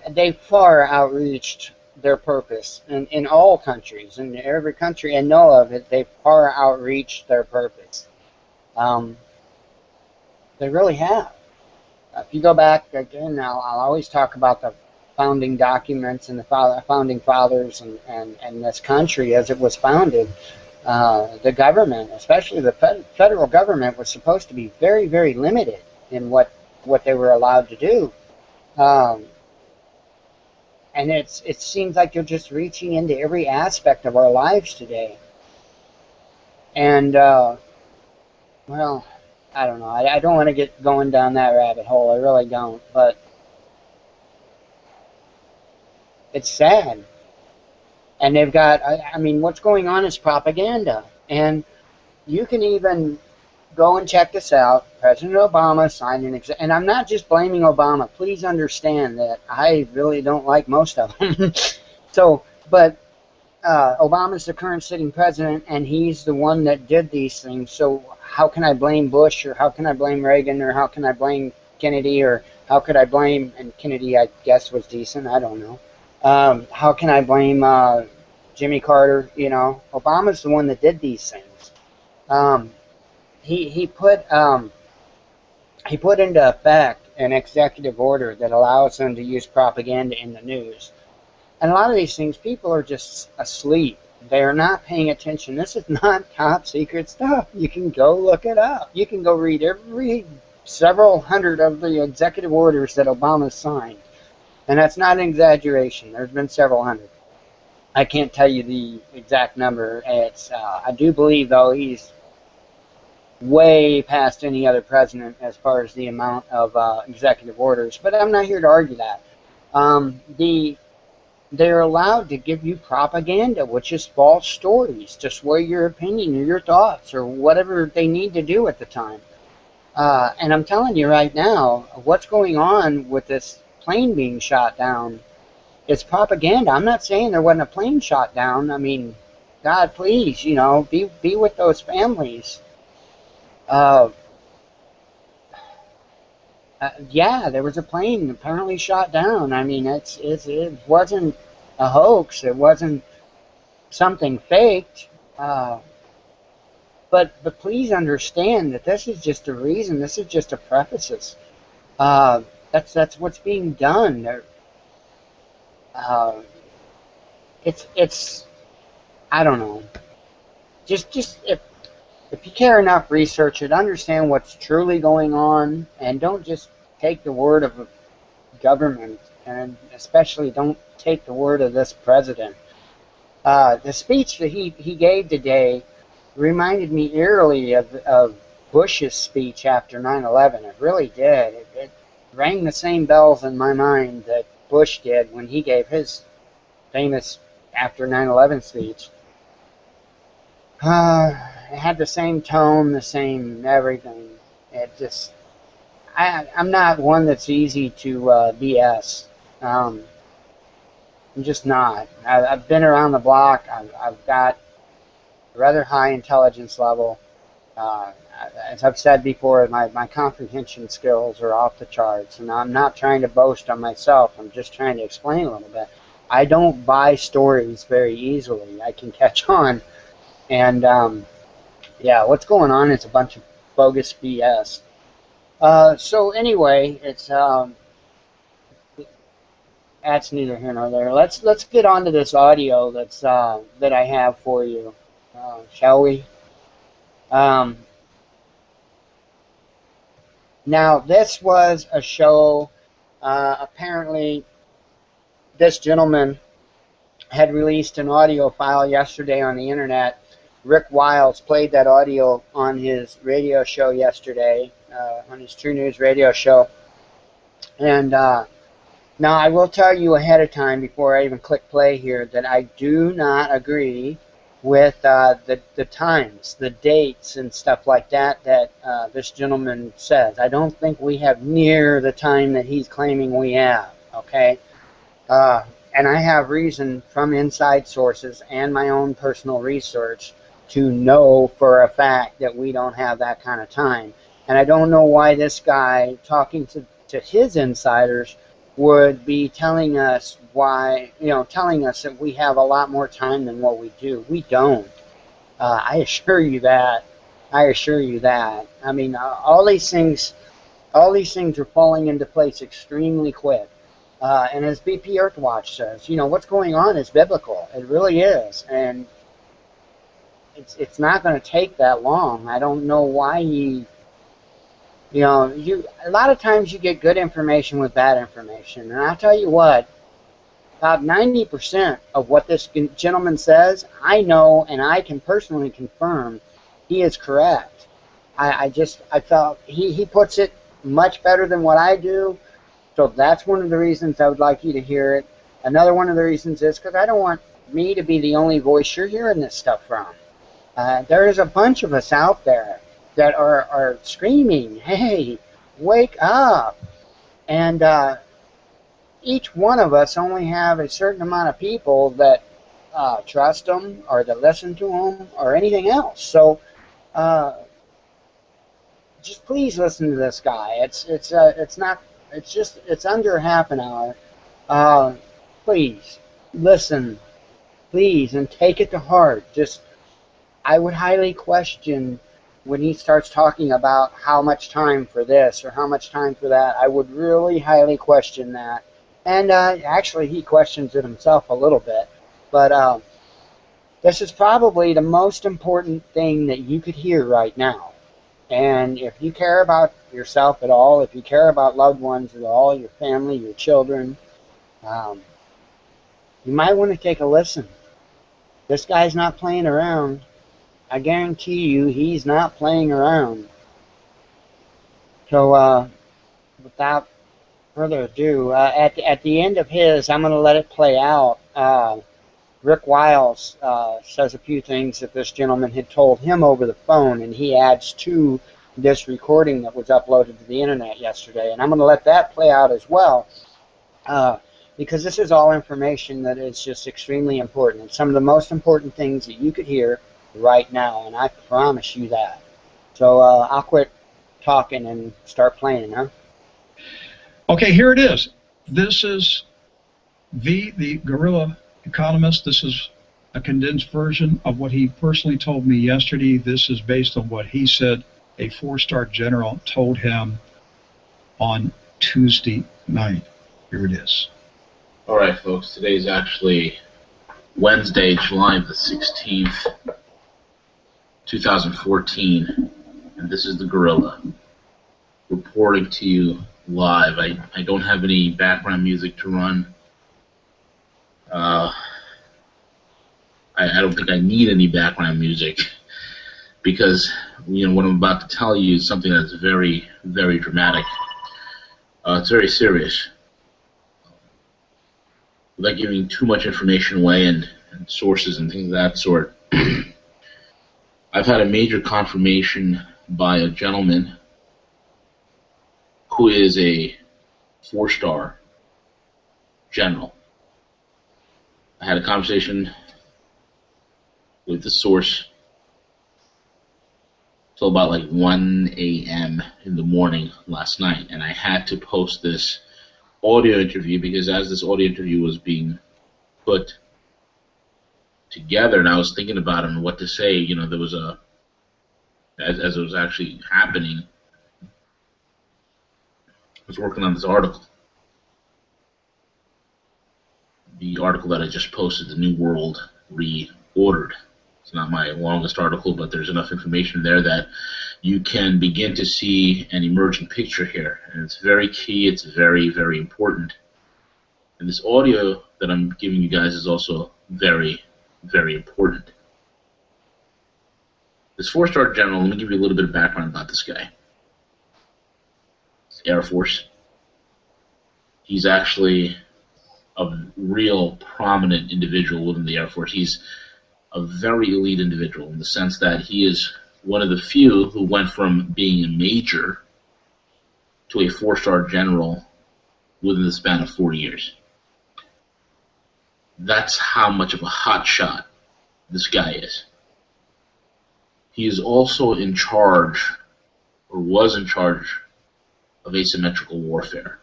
they far outreached their purpose in all countries, in every country I know of it. They far outreached their purpose. They really have. If you go back again, I'll always talk about the founding documents and the founding fathers and this country as it was founded. The government, especially the federal government, was supposed to be very, very limited in what they were allowed to do. And it seems like they're just reaching into every aspect of our lives today. And, well, I don't know. I don't want to get going down that rabbit hole. I really don't. But it's sad. And they've got, I mean, what's going on is propaganda. And you can even go and check this out. President Obama signed an and I'm not just blaming Obama. Please understand that I really don't like most of them. But Obama's the current sitting president, and he's the one that did these things. So how can I blame Bush, or how can I blame Reagan, or how can I blame Kennedy, or how could I blame, and Kennedy I guess was decent, I don't know. How can I blame Jimmy Carter? You know, Obama's the one that did these things. He put into effect an executive order that allows them to use propaganda in the news. And a lot of these things, people are just asleep. They are not paying attention. This is not top secret stuff. You can go look it up. You can go read several hundred of the executive orders that Obama signed. And that's not an exaggeration. There's been several hundred. I can't tell you the exact number. I do believe, though, he's way past any other president as far as the amount of executive orders. But I'm not here to argue that. They're allowed to give you propaganda, which is false stories, to sway your opinion or your thoughts or whatever they need to do at the time. And I'm telling you right now, what's going on with this plane being shot down, it's propaganda. I'm not saying there wasn't a plane shot down. I mean, God, please, you know, be with those families. Yeah, there was a plane apparently shot down. I mean, it wasn't a hoax. It wasn't something faked. But please understand that this is just a reason. This is just a preface. That's what's being done. It's I don't know. Just if you care enough, research it, understand what's truly going on, and don't just take the word of a government, and especially don't take the word of this president. The speech that he gave today reminded me eerily of Bush's speech after 9/11. It really did. It rang the same bells in my mind that Bush did when he gave his famous after 9/11 speech. It had the same tone, the same everything. It just, I'm not one that's easy to BS. I'm just not. I've been around the block. I've got a rather high intelligence level. As I've said before, my comprehension skills are off the charts, and I'm not trying to boast on myself. I'm just trying to explain a little bit. I don't buy stories very easily. I can catch on. And, yeah, what's going on is a bunch of bogus BS. So anyway, that's neither here nor there. Let's get on to this audio that I have for you, shall we? Now, this was a show. Apparently, this gentleman had released an audio file yesterday on the internet. Rick Wiles played that audio on his radio show yesterday, on his True News radio show. And now I will tell you ahead of time, before I even click play here, that I do not agree with the times, the dates, and stuff like that this gentleman says. I don't think we have near the time that he's claiming we have, okay? And I have reason from inside sources and my own personal research to know for a fact that we don't have that kind of time. And I don't know why this guy, talking to his insiders, would be telling us telling us that we have a lot more time than what we do. We don't. I assure you that. I assure you that. I mean, all these things are falling into place extremely quick. And as BPEARTHWATCH says, what's going on is biblical. It really is. And it's not going to take that long. I don't know why a lot of times you get good information with bad information. And I'll tell you what, about 90% of what this gentleman says, I know and I can personally confirm he is correct. I felt he puts it much better than what I do. So that's one of the reasons I would like you to hear it. Another one of the reasons is because I don't want me to be the only voice you're hearing this stuff from. There is a bunch of us out there that are screaming, hey, wake up. And each one of us only have a certain amount of people that trust them or that listen to them or anything else. So just please listen to this guy. It's under half an hour. Please listen, please, and take it to heart. I would highly question when he starts talking about how much time for this or how much time for that. I would really highly question that. And actually, he questions it himself a little bit. But this is probably the most important thing that you could hear right now. And if you care about yourself at all, if you care about loved ones at all, your family, your children, you might want to take a listen. This guy's not playing around. I guarantee you he's not playing around. So without further ado, at the end of his, I'm going to let it play out. Rick Wiles says a few things that this gentleman had told him over the phone, and he adds to this recording that was uploaded to the internet yesterday. And I'm going to let that play out as well, because this is all information that is just extremely important. It's some of the most important things that you could hear right now, and I promise you that. So I'll quit talking and start playing, huh? Okay, here it is. This is the guerrilla economist. This is a condensed version of what he personally told me yesterday. This is based on what he said a four-star general told him on Tuesday night. Here it is. All right, folks. Today is actually Wednesday, July the 16th, 2014, and this is the guerrilla reporting to you live. I don't have any background music to run. I don't think I need any background music because what I'm about to tell you is something that's very, very dramatic. It's very serious. Without giving too much information away and sources and things of that sort, I've had a major confirmation by a gentleman who is a four-star general. I had a conversation with the source till about like 1 a.m. in the morning last night, and I had to post this audio interview because as this audio interview was being put together, and I was thinking about it and what to say. You know, there was a, as it was actually happening, I was working on this article. The article that I just posted, The New World Reordered. It's not my longest article, but there's enough information there that you can begin to see an emerging picture here. And it's very key, it's very, very important. And this audio that I'm giving you guys is also very, very important. This four-star general, let me give you a little bit of background about this guy. It's Air Force. He's actually a real prominent individual within the Air Force. He's a very elite individual in the sense that he is one of the few who went from being a major to a four-star general within the span of 4 years. That's how much of a hotshot this guy is. He is also in charge, or was in charge, of asymmetrical warfare.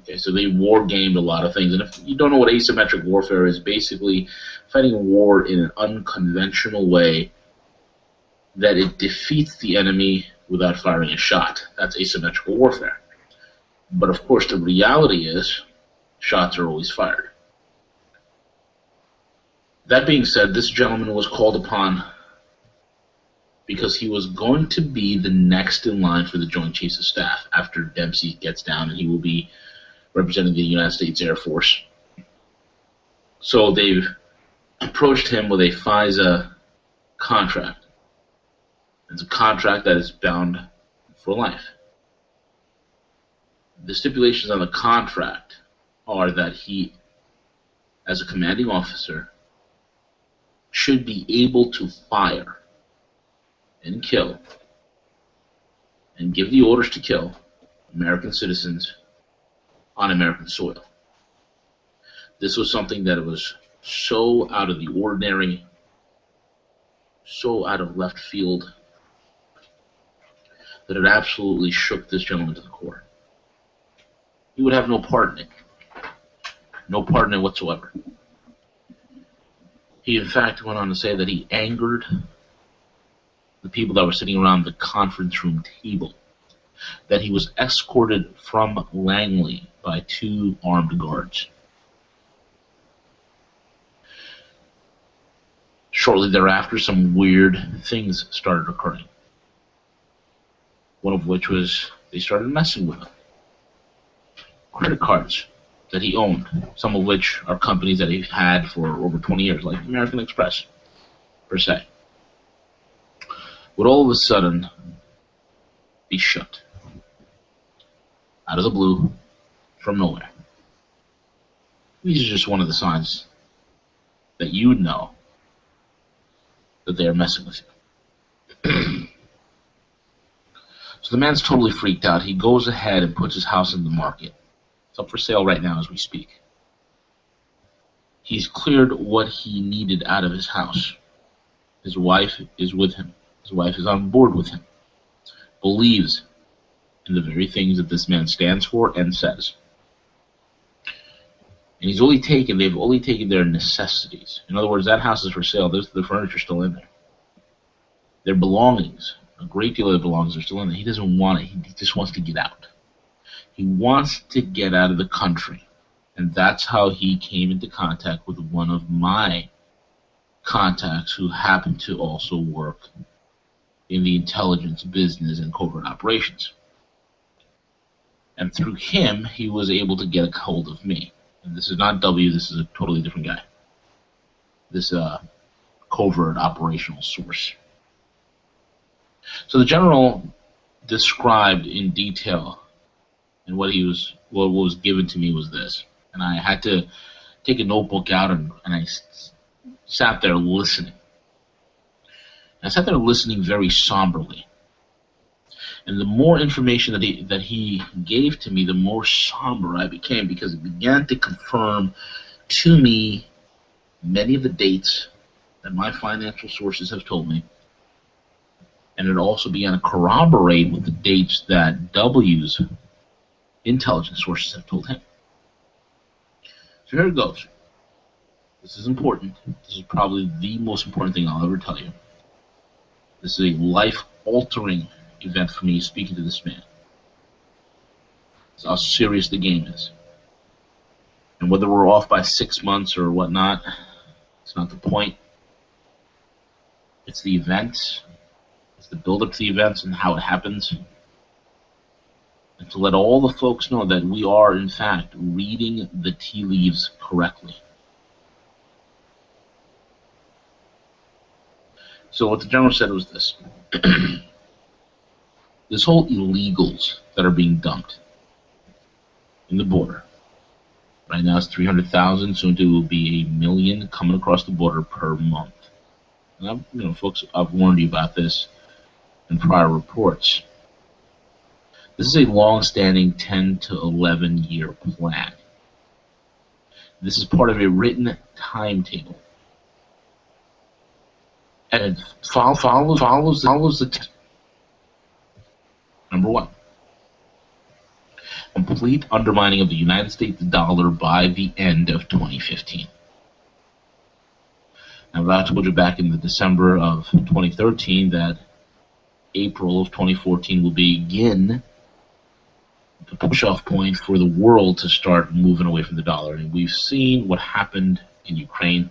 Okay, so they war gamed a lot of things, and if you don't know what asymmetric warfare is, basically fighting a war in an unconventional way that it defeats the enemy without firing a shot. That's asymmetrical warfare. But of course, the reality is, shots are always fired. That being said, this gentleman was called upon because he was going to be the next in line for the Joint Chiefs of Staff after Dempsey gets down, and he will be representing the United States Air Force. So they've approached him with a FISA contract. It's a contract that is bound for life. The stipulations on the contract are that he, as a commanding officer, should be able to fire and kill and give the orders to kill American citizens on American soil. This was something that was so out of the ordinary, so out of left field, that it absolutely shook this gentleman to the core. He would have no part in it. No part in it whatsoever. He, in fact, went on to say that he angered the people that were sitting around the conference room table, that he was escorted from Langley by 2 armed guards. Shortly thereafter, some weird things started occurring. One of which was they started messing with him. Credit cards that he owned, some of which are companies that he had for over 20 years, like American Express, per se, would all of a sudden be shut. Out of the blue, from nowhere. These are just one of the signs that you would know that they are messing with you. So the man's totally freaked out. He goes ahead and puts his house in the market. It's up for sale right now as we speak. He's cleared what he needed out of his house. His wife is with him. His wife is on board with him. Believes in the very things that this man stands for and says. And they've only taken their necessities. In other words, that house is for sale. The furniture's still in there. Their belongings, a great deal of their belongings are still in there. He doesn't want it. He just wants to get out. He wants to get out of the country. And that's how he came into contact with one of my contacts who happened to also work in the intelligence business and covert operations. And through him, he was able to get a hold of me. And this is not W, this is a totally different guy. This covert operational source. So the general described in detail, and what was given to me was this. And I had to take a notebook out, and I sat there listening. I sat there listening very somberly. And the more information that he gave to me, the more somber I became, because it began to confirm to me many of the dates that my financial sources have told me. And it also began to corroborate with the dates that W's intelligence sources have told him. So here it goes. This is important. This is probably the most important thing I'll ever tell you. This is a life-altering event for me speaking to this man. It's how serious the game is. And whether we're off by 6 months or whatnot, it's not the point. It's the events. It's the build-up to the events and how it happens. And to let all the folks know that we are, in fact, reading the tea leaves correctly. So what the general said was this. This whole illegals that are being dumped in the border. Right now it's 300,000, soon it will be 1 million coming across the border per month. And folks, I've warned you about this in prior reports. This is a long-standing 10 to 11-year plan. This is part of a written timetable. And it follows the Number one, complete undermining of the United States dollar by the end of 2015. Now, I told you back in the December of 2013 that April of 2014 will begin the push-off point for the world to start moving away from the dollar. And we've seen what happened in Ukraine.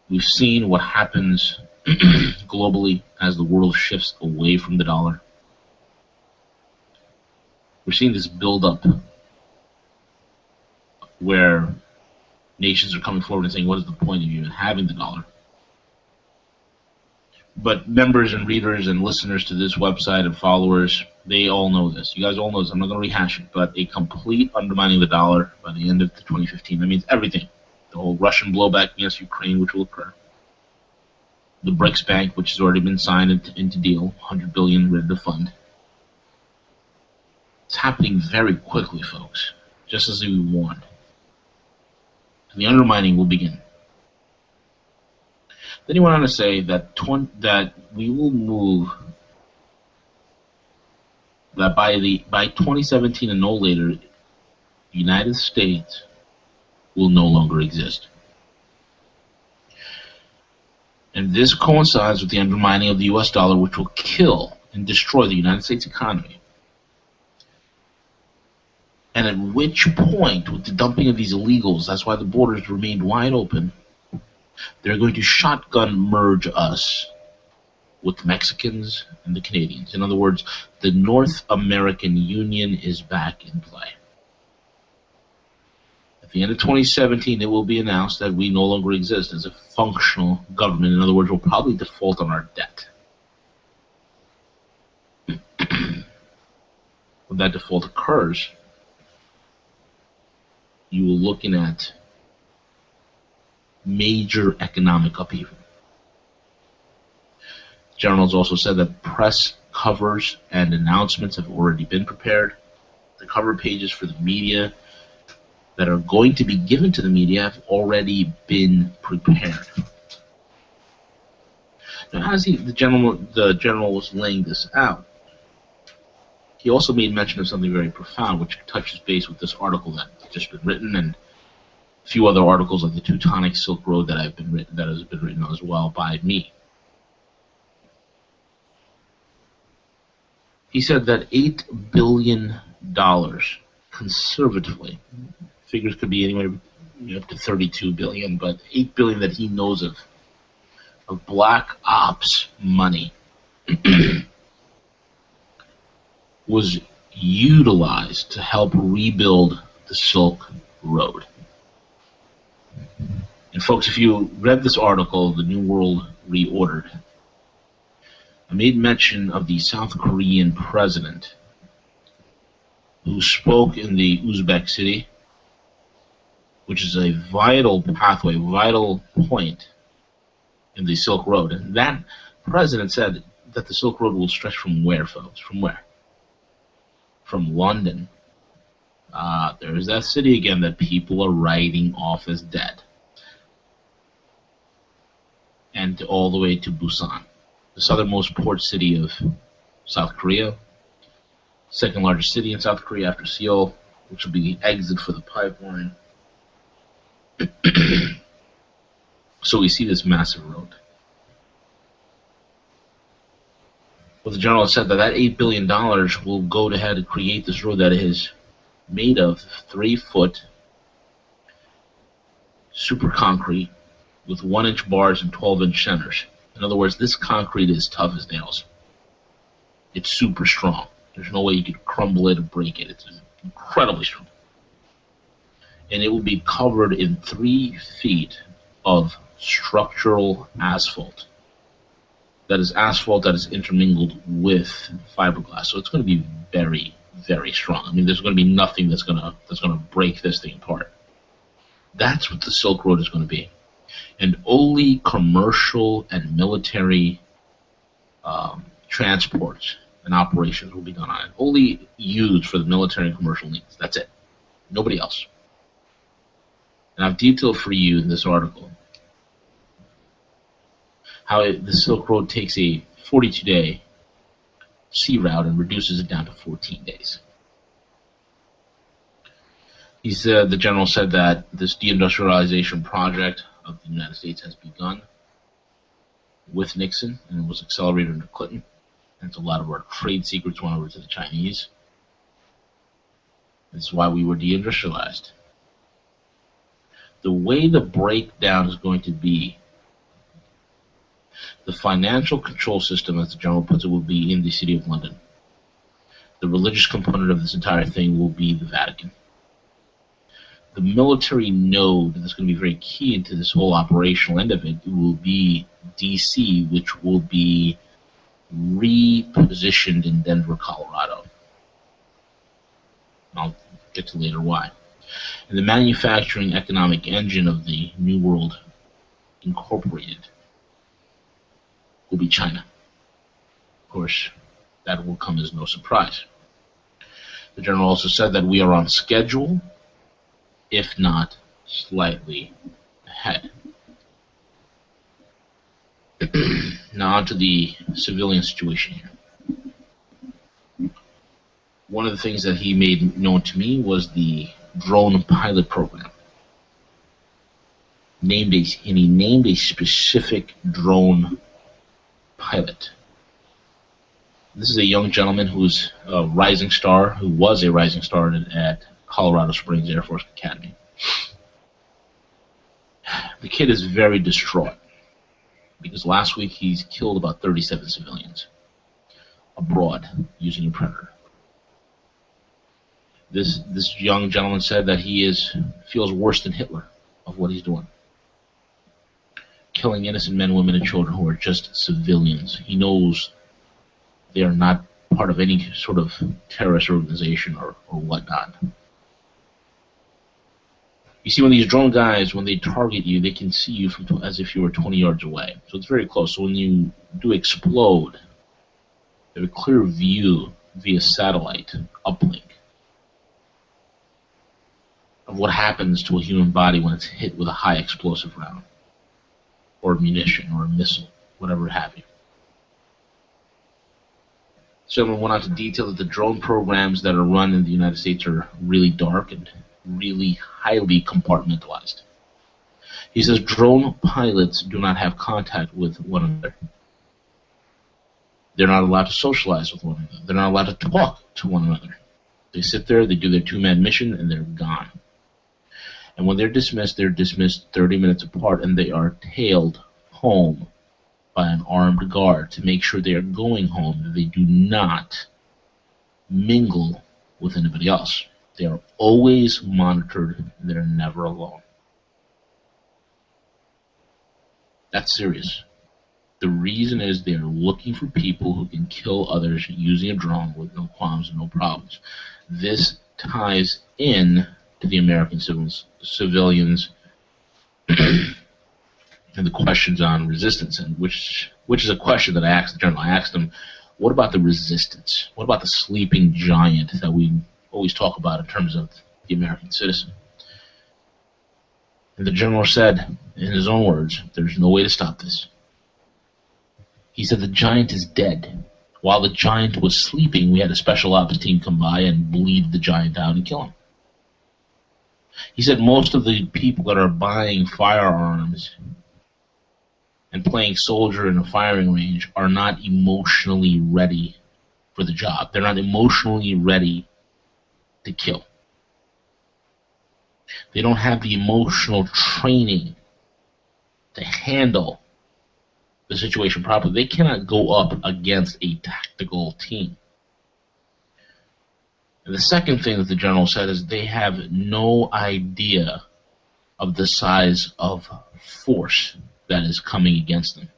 We've seen what happens globally as the world shifts away from the dollar. We're seeing this build-up where nations are coming forward and saying, what is the point of even having the dollar? But members and readers and listeners to this website and followers, they all know this. You guys all know this. I'm not going to rehash it, but a complete undermining of the dollar by the end of 2015. That means everything. The whole Russian blowback against Ukraine, which will occur. The BRICS Bank, which has already been signed into deal, $100 billion ready to fund. It's happening very quickly, folks, just as we warned. And the undermining will begin. Then he went on to say that we will move, that by 2017 and no later, the United States will no longer exist. And this coincides with the undermining of the US dollar, which will kill and destroy the United States economy. And at which point, with the dumping of these illegals, that's why the borders remained wide open, they're going to shotgun merge us with the Mexicans and the Canadians. In other words, the North American Union is back in play. At the end of 2017, it will be announced that we no longer exist as a functional government. In other words, we'll probably default on our debt. When that default occurs, you are looking at major economic upheaval. Generals also said that press covers and announcements have already been prepared. The cover pages for the media that are going to be given to the media have already been prepared. Now, as the general was laying this out, he also made mention of something very profound, which touches base with this article that has just been written, and a few other articles like the Teutonic Silk Road that has been written as well by me. He said that $8 billion, conservatively, figures could be anywhere up to $32 billion, but $8 billion that he knows of black ops money was utilized to help rebuild the Silk Road. And folks, if you read this article, The New World Reordered, I made mention of the South Korean president who spoke in the Uzbek city, which is a vital pathway, vital point in the Silk Road. And that president said that the Silk Road will stretch from where, folks? From where? From London. There's that city again that people are writing off as dead. And all the way to Busan, the southernmost port city of South Korea, second largest city in South Korea after Seoul, which will be the exit for the pipeline. So we see this massive road. Well, the general said that $8 billion will go ahead and create this road that is made of 3-foot super concrete with 1-inch bars and 12-inch centers. In other words, this concrete is tough as nails. It's super strong. There's no way you could crumble it or break it. It's incredibly strong. And it will be covered in 3 feet of structural asphalt. That is asphalt that is intermingled with fiberglass. So it's going to be very, very strong. I mean, there's going to be nothing that's going to break this thing apart. That's what the Silk Road is going to be. And only commercial and military transports and operations will be done on it. Only used for the military and commercial needs. That's it. Nobody else. And I've detailed for you in this article how the Silk Road takes a 42-day sea route and reduces it down to 14 days. The general said that this deindustrialization project of the United States has begun with Nixon, and it was accelerated under Clinton. And so a lot of our trade secrets went over to the Chinese. This is why we were deindustrialized. The way the breakdown is going to be, the financial control system, as the general puts it, will be in the City of London. The religious component of this entire thing will be the Vatican. The military node that's going to be very key into this whole operational end of it will be D.C., which will be repositioned in Denver, Colorado. I'll get to later why. And the manufacturing economic engine of the New World Incorporated will be China. Of course, that will come as no surprise. The general also said that we are on schedule, if not slightly ahead. Now on to the civilian situation here. One of the things that he made known to me was the drone pilot program. He named a specific drone pilot. This is a young gentleman who's a rising star, who was a rising star at Colorado Springs Air Force Academy. The kid is very distraught because last week he's killed about 37 civilians abroad using a Predator. This young gentleman said that he feels worse than Hitler of what he's doing. Killing innocent men, women, and children who are just civilians. He knows they are not part of any sort of terrorist organization or whatnot. You see, when these drone guys, when they target you, they can see you from as if you were 20 yards away. So it's very close. So when you do explode, they have a clear view via satellite uplink of what happens to a human body when it's hit with a high explosive round, or munition, or a missile, whatever have you. Someone went on to detail that the drone programs that are run in the United States are really dark and really highly compartmentalized. He says drone pilots do not have contact with one another. They're not allowed to socialize with one another. They're not allowed to talk to one another. They sit there, they do their 2-man mission, and they're gone. And when they're dismissed 30 minutes apart, and they are tailed home by an armed guard to make sure they are going home, that they do not mingle with anybody else. They are always monitored, and they're never alone. That's serious. The reason is they're looking for people who can kill others using a drone with no qualms and no problems. This ties in to the American civilians and the questions on resistance, and which is a question that I asked the general. I asked him, what about the resistance? What about the sleeping giant that we always talk about in terms of the American citizen? And the general said, in his own words, there's no way to stop this. He said the giant is dead. While the giant was sleeping, we had a special ops team come by and bleed the giant out and kill him. He said most of the people that are buying firearms and playing soldier in a firing range are not emotionally ready for the job. They're not emotionally ready to kill. They don't have the emotional training to handle the situation properly. They cannot go up against a tactical team. And the second thing that the general said is they have no idea of the size of force that is coming against them.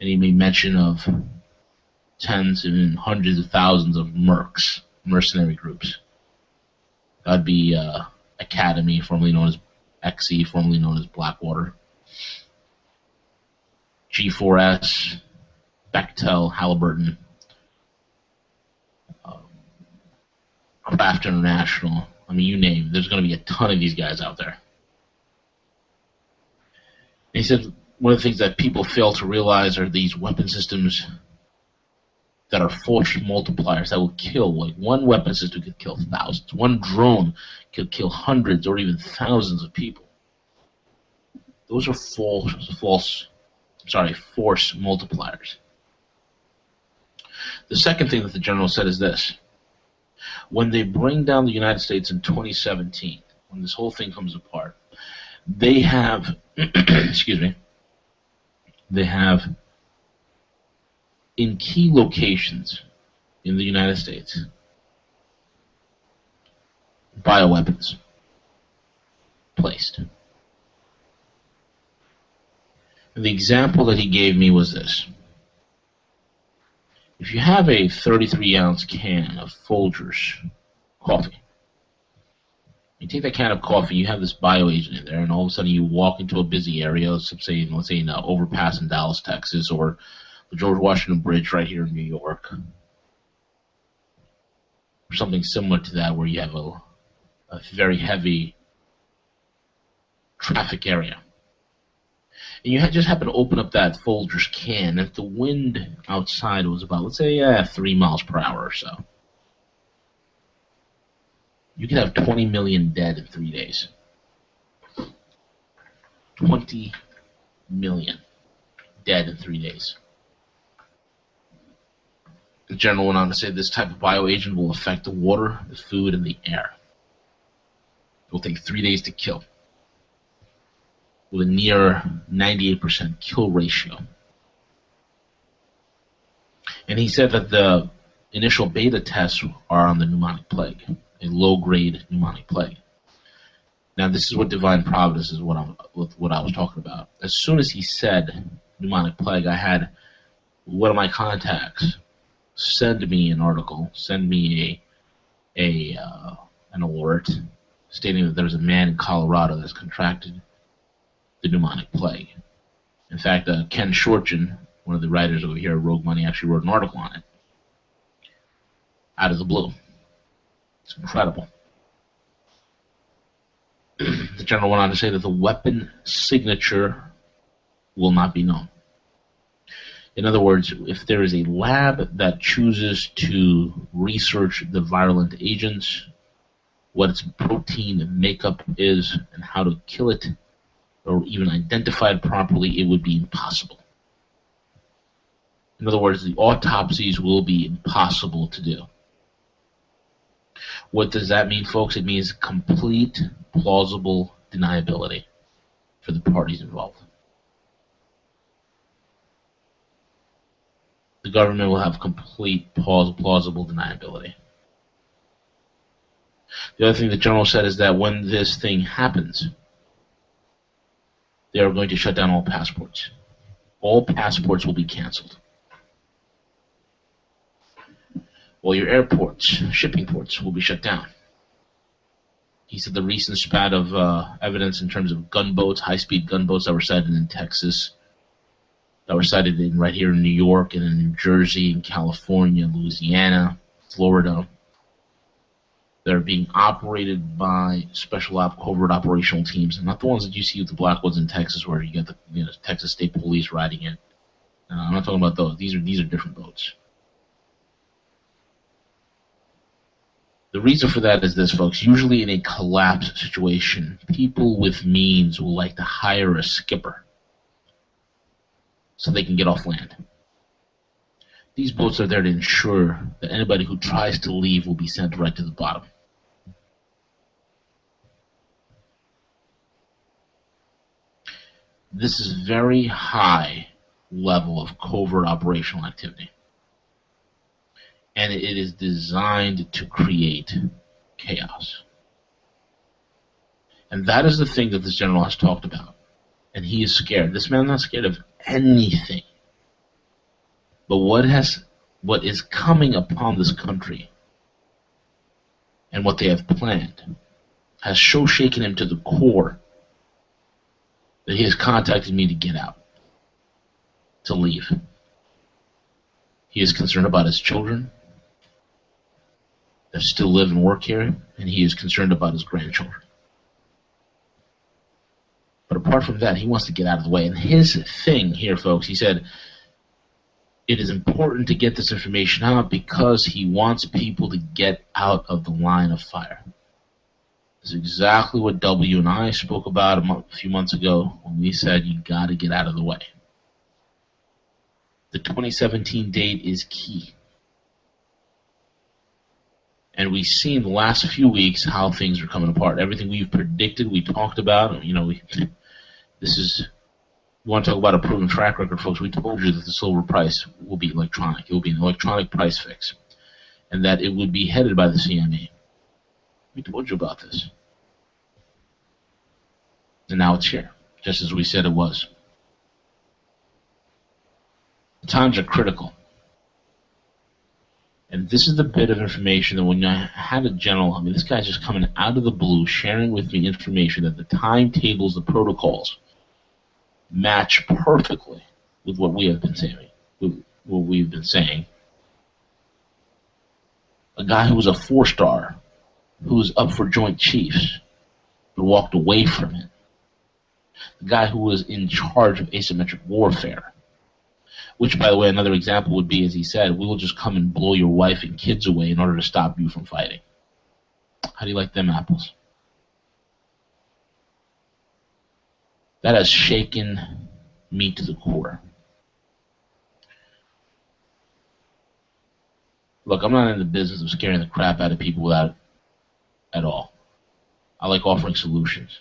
And he made mention of tens and hundreds of thousands of mercs, mercenary groups. That'd be Academy, formerly known as XE, formerly known as Blackwater, G4S, Bechtel, Halliburton, Craft International. I mean, you name it. There's going to be a ton of these guys out there. And he said one of the things that people fail to realize are these weapon systems that are force multipliers that will kill. Like one weapon system could kill thousands. One drone could kill hundreds or even thousands of people. Those are force multipliers. The second thing that the general said is this. When they bring down the United States in 2017, when this whole thing comes apart, they have, excuse me, they have in key locations in the United States bioweapons placed. And the example that he gave me was this. If you have a 33-ounce can of Folgers coffee, you take that can of coffee, you have this bioagent in there, and all of a sudden you walk into a busy area, let's say in an overpass in Dallas, Texas, or the George Washington Bridge right here in New York, or something similar to that where you have a very heavy traffic area. And you just happen to open up that Folgers can, and if the wind outside was about, let's say, 3 miles per hour or so, you could have 20 million dead in 3 days. 20 million dead in 3 days. The general went on to say this type of bioagent will affect the water, the food, and the air. It will take 3 days to kill, with a near 98% kill ratio. And he said that the initial beta tests are on the pneumonic plague, a low-grade pneumonic plague. Now, this is what divine providence is, what I was talking about. As soon as he said pneumonic plague, I had one of my contacts send me an article, send me an alert stating that there's a man in Colorado that's contracted the pneumonic plague. In fact, Ken Shortgen, one of the writers over here at Rogue Money, actually wrote an article on it. Out of the blue. It's incredible. The general went on to say that the weapon signature will not be known. In other words, if there is a lab that chooses to research the virulent agents, what its protein makeup is, and how to kill it, or even identify it properly, it would be impossible. In other words, the autopsies will be impossible to do. What does that mean, folks? It means complete, plausible deniability for the parties involved. The government will have complete, plausible deniability. The other thing the general said is that when this thing happens, they are going to shut down all passports. All passports will be canceled. All your airports, shipping ports will be shut down. He said the recent spat of evidence in terms of gunboats, high-speed gunboats that were sighted in Texas, that were sighted right here in New York and in New Jersey, in California, Louisiana, Florida, that are being operated by special covert operational teams, and not the ones that you see with the Blackwoods in Texas, where you get the Texas State Police riding it. I'm not talking about those. These are different boats. The reason for that is this, folks. Usually in a collapse situation, people with means will like to hire a skipper so they can get off land. These boats are there to ensure that anybody who tries to leave will be sent right to the bottom. This is very high level of covert operational activity. And it is designed to create chaos. And that is the thing that this general has talked about. And he is scared. This man is not scared of anything. But what is coming upon this country and what they have planned has so shaken him to the core that he has contacted me to get out, to leave. He is concerned about his children that still live and work here, and he is concerned about his grandchildren. But apart from that, he wants to get out of the way. And his thing here, folks, he said, it is important to get this information out because he wants people to get out of the line of fire. This is exactly what W and I spoke about a few months ago when we said you got to get out of the way. The 2017 date is key. And we've seen the last few weeks how things are coming apart. Everything we've predicted, we talked about. You know, we want to talk about a proven track record, folks. We told you that the silver price will be electronic. It will be an electronic price fix. And that it would be headed by the CME. We told you about this. And now it's here, just as we said it was. The times are critical. And this is the bit of information that when I had a general, I mean, this guy's just coming out of the blue, sharing with me information that the timetables, the protocols, match perfectly with what we have been saying. A guy who was a 4-star, who was up for Joint Chiefs, but walked away from it. The guy who was in charge of asymmetric warfare. Which, by the way, another example would be, as he said, we will just come and blow your wife and kids away in order to stop you from fighting. How do you like them apples? That has shaken me to the core. Look, I'm not in the business of scaring the crap out of people without at all. I like offering solutions.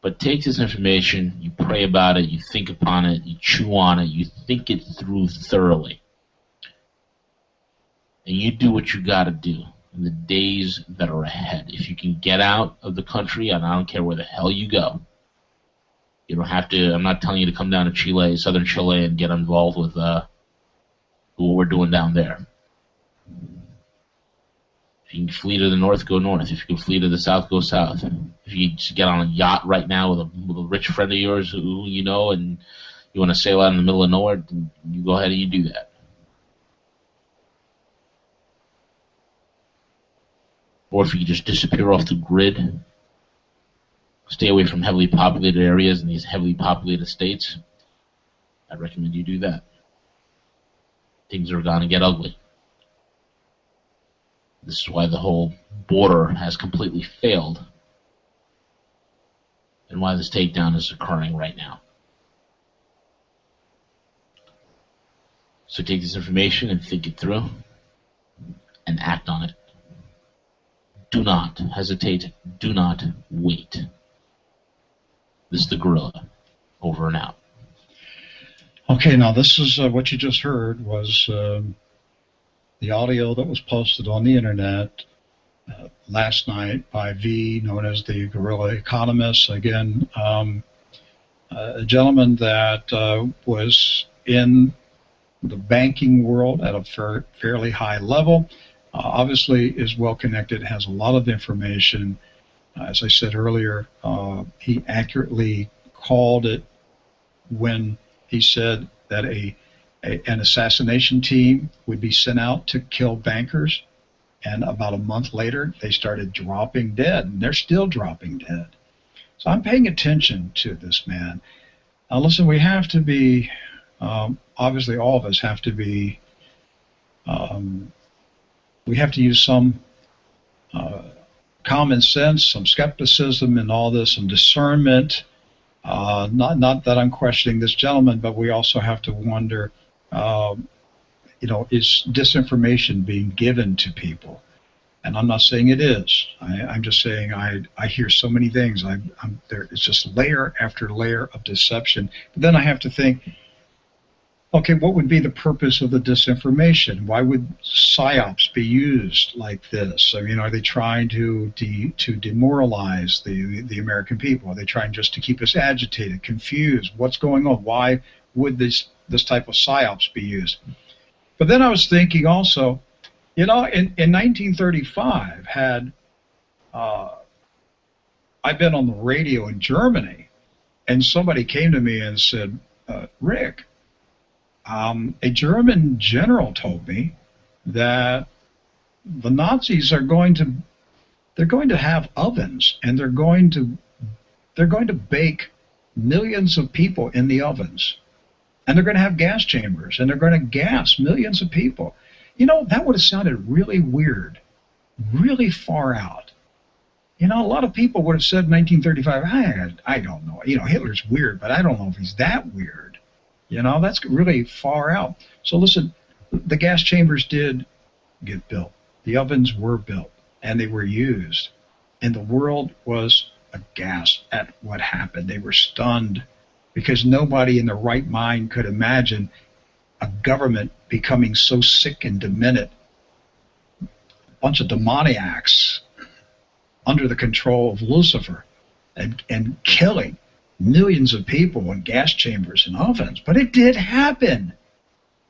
But take this information, you pray about it, you think upon it, you chew on it, you think it through thoroughly. And you do what you got to do in the days that are ahead. If you can get out of the country, and I don't care where the hell you go, you don't have to, I'm not telling you to come down to Chile, southern Chile, and get involved with what we're doing down there. If you can flee to the north, go north. If you can flee to the south, go south. If you just get on a yacht right now with a rich friend of yours who you know and you want to sail out in the middle of nowhere, then you go ahead and you do that. Or if you just disappear off the grid, stay away from heavily populated areas in these heavily populated states, I'd recommend you do that. Things are going to get ugly. This is why the whole border has completely failed and why this takedown is occurring right now. So take this information and think it through and act on it. Do not hesitate. Do not wait. This is the Gorilla. Over and out. Okay, now this is what you just heard was the audio that was posted on the internet last night by V, known as the Guerrilla Economist. Again, a gentleman that was in the banking world at a fairly high level, obviously is well connected, has a lot of information. As I said earlier, he accurately called it when he said that an assassination team would be sent out to kill bankers, and about a month later they started dropping dead, and they're still dropping dead. So I'm paying attention to this man. Now listen, we have to be, obviously all of us have to be, we have to use some common sense, some skepticism and all this, some discernment Not that I'm questioning this gentleman, but we also have to wonder, is disinformation being given to people? And I'm not saying it is. I'm just saying I hear so many things. It's just layer after layer of deception. But then I have to think, okay, what would be the purpose of the disinformation? Why would psyops be used like this? I mean, are they trying to demoralize the American people? Are they trying just to keep us agitated, confused? What's going on? Why would this type of psyops be used? But then I was thinking also, in 1935, had I been on the radio in Germany, and somebody came to me and said, Rick, a German general told me that the Nazis are going to have ovens, and they're going to bake millions of people in the ovens, and they're going to have gas chambers, and they're going to gas millions of people. That would have sounded really weird, really far out. A lot of people would have said in 1935, I don't know. Hitler's weird, but I don't know if he's that weird. That's really far out. So listen, the gas chambers did get built. The ovens were built, and they were used. And the world was aghast at what happened. They were stunned because nobody in their right mind could imagine a government becoming so sick and demented. A bunch of demoniacs under the control of Lucifer and killing millions of people in gas chambers and ovens. But it did happen.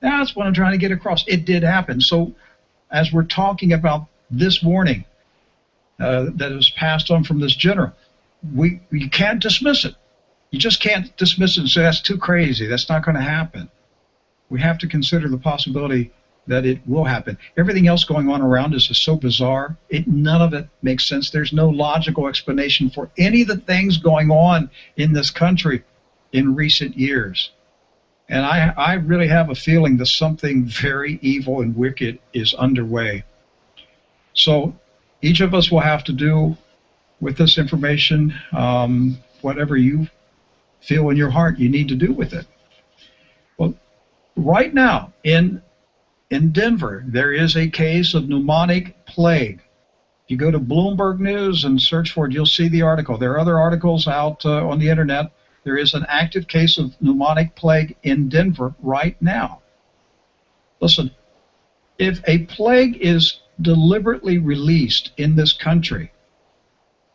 That's what I'm trying to get across. It did happen. So as we're talking about this warning that was passed on from this general, you can't dismiss it. You just can't dismiss it and say that's too crazy. That's not going to happen. We have to consider the possibility that it will happen. Everything else going on around us is so bizarre. None of it makes sense. There's no logical explanation for any of the things going on in this country in recent years. And I really have a feeling that something very evil and wicked is underway. So each of us will have to do with this information whatever you feel in your heart you need to do with it. Well, right now in Denver, there is a case of pneumonic plague. If you go to Bloomberg News and search for it, you'll see the article. There are other articles out on the internet. There is an active case of pneumonic plague in Denver right now. Listen, if a plague is deliberately released in this country,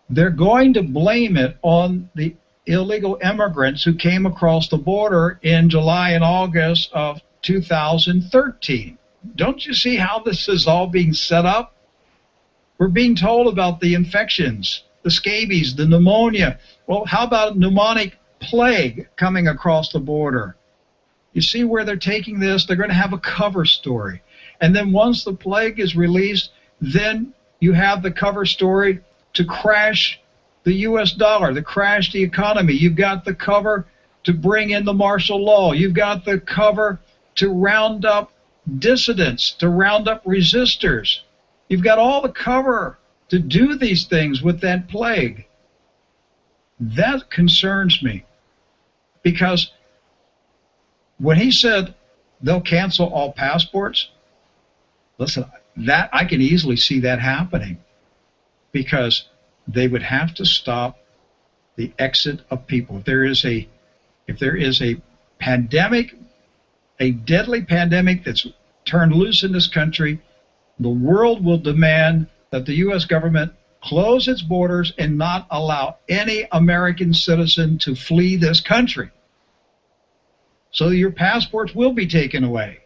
they're going to blame it on the illegal immigrants who came across the border in July and August of 2013. Don't you see how this is all being set up? We're being told about the infections, the scabies, the pneumonia. Well, how about pneumonic plague coming across the border? You see where they're taking this? They're going to have a cover story. And then once the plague is released, then you have the cover story to crash the U.S. dollar, to crash the economy. You've got the cover to bring in the martial law. You've got the cover to round up dissidents, to round up resistors. You've got all the cover to do these things with that plague. That concerns me, because when he said they'll cancel all passports, listen, that I can easily see that happening, because they would have to stop the exit of people. If there is a pandemic, a deadly pandemic that's turned loose in this country, the world will demand that the U.S. government close its borders and not allow any American citizen to flee this country. So your passports will be taken away.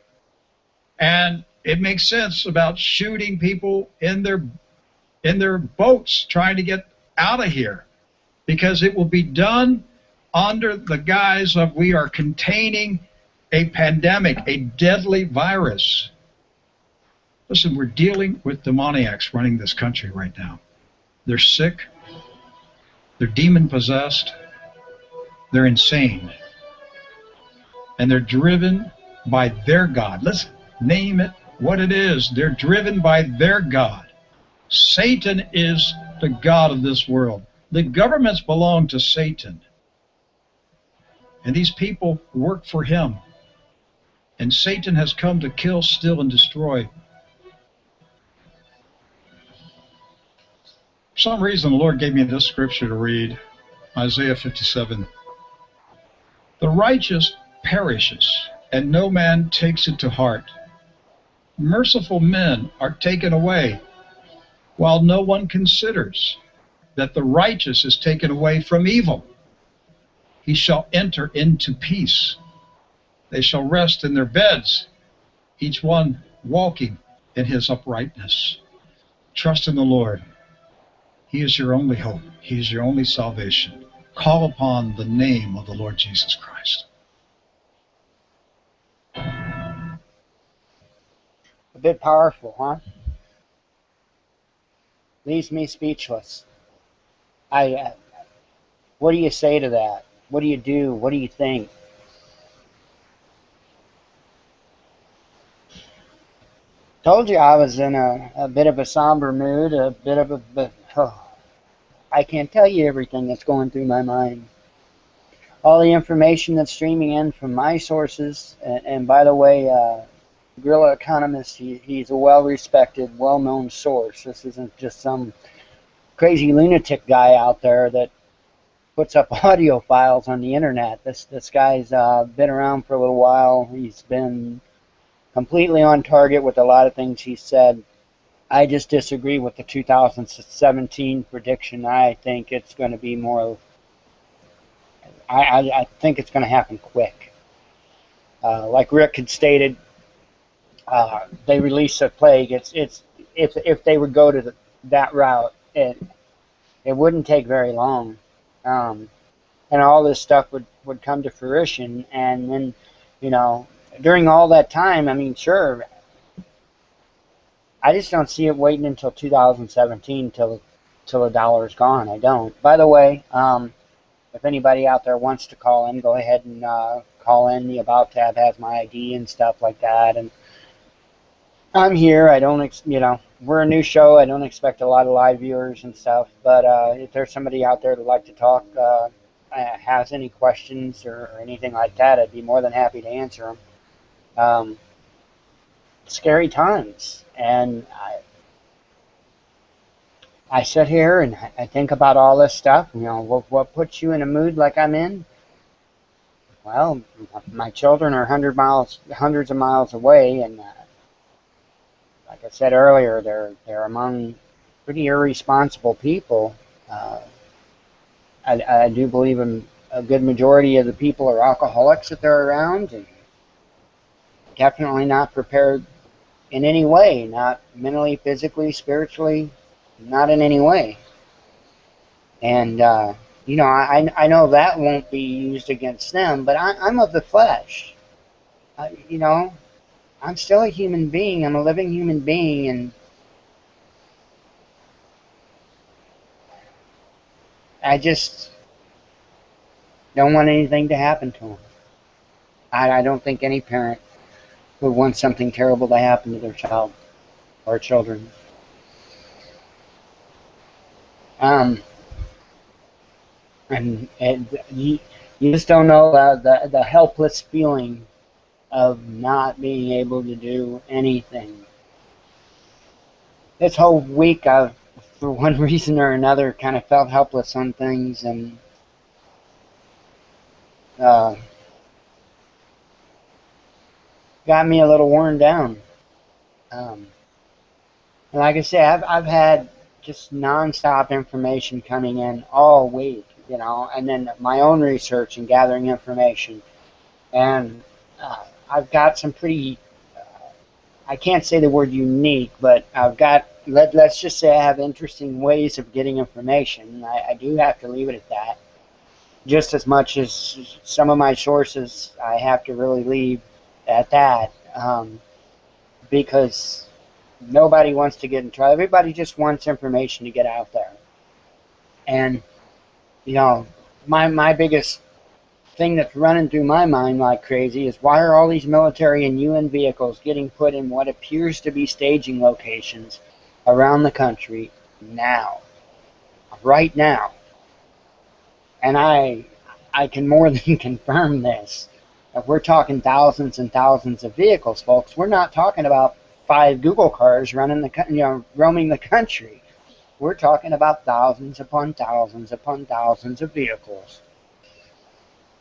And it makes sense about shooting people in their boats trying to get out of here, because it will be done under the guise of we are containing a pandemic, a deadly virus. Listen, we're dealing with demoniacs running this country right now. They're sick. They're demon-possessed. They're insane. And they're driven by their God. Let's name it what it is. They're driven by their God. Satan is the God of this world. The governments belong to Satan. And these people work for him. And Satan has come to kill, steal, and destroy. For some reason, the Lord gave me this scripture to read, Isaiah 57. The righteous perishes, and no man takes it to heart. Merciful men are taken away, while no one considers that the righteous is taken away from evil. He shall enter into peace. They shall rest in their beds, each one walking in his uprightness. Trust in the Lord. He is your only hope. He is your only salvation. Call upon the name of the Lord Jesus Christ. A bit powerful, huh? Leaves me speechless. What do you say to that? What do you do? What do you think? Told you I was in a bit of a somber mood, a bit of a... I can't tell you everything that's going through my mind. All the information that's streaming in from my sources, and by the way, Guerrilla Economist, he's a well-respected, well-known source. This isn't just some crazy lunatic guy out there that puts up audio files on the internet. This guy's been around for a little while. He's been completely on target with a lot of things he said. I just disagree with the 2017 prediction. I think it's going to be more... I think it's going to happen quick. Like Rick had stated, they released a plague. If they would go to that route, it wouldn't take very long, and all this stuff would come to fruition. And then, you know, during all that time, I mean, sure, I just don't see it waiting until 2017 till the dollar's gone. I don't. By the way, if anybody out there wants to call in, go ahead and call in. The About tab has my ID and stuff like that. And I'm here. I don't, we're a new show. I don't expect a lot of live viewers and stuff. But if there's somebody out there that'd like to talk, has any questions or anything like that, I'd be more than happy to answer them. Scary times. And I sit here and I think about all this stuff. You know, what puts you in a mood like I'm in? Well, my children are hundreds of miles away, and like I said earlier, they're among pretty irresponsible people. I do believe a good majority of the people are alcoholics that they're around, and definitely not prepared in any way, not mentally, physically, spiritually, not in any way. And, you know, I know that won't be used against them, but I'm of the flesh. You know, I'm still a human being. I'm a living human being, and I just don't want anything to happen to them. I don't think any parent would want something terrible to happen to their child or children. And you just don't know the helpless feeling of not being able to do anything. This whole week I've, for one reason or another, kind of felt helpless on things, and got me a little worn down. And like I said, I've had just non-stop information coming in all week, you know, and then my own research and gathering information. And I've got some pretty, I can't say the word unique, but I've got, let's just say I have interesting ways of getting information. I do have to leave it at that. Just as much as some of my sources, I have to really leave at that, because nobody wants to get in trouble. Everybody just wants information to get out there. And, you know, my biggest thing that's running through my mind like crazy is, why are all these military and UN vehicles getting put in what appears to be staging locations around the country now? Right now. And I I can more than confirm this. If we're talking thousands and thousands of vehicles, folks, we're not talking about 5 Google cars roaming the country. We're talking about thousands upon thousands upon thousands of vehicles.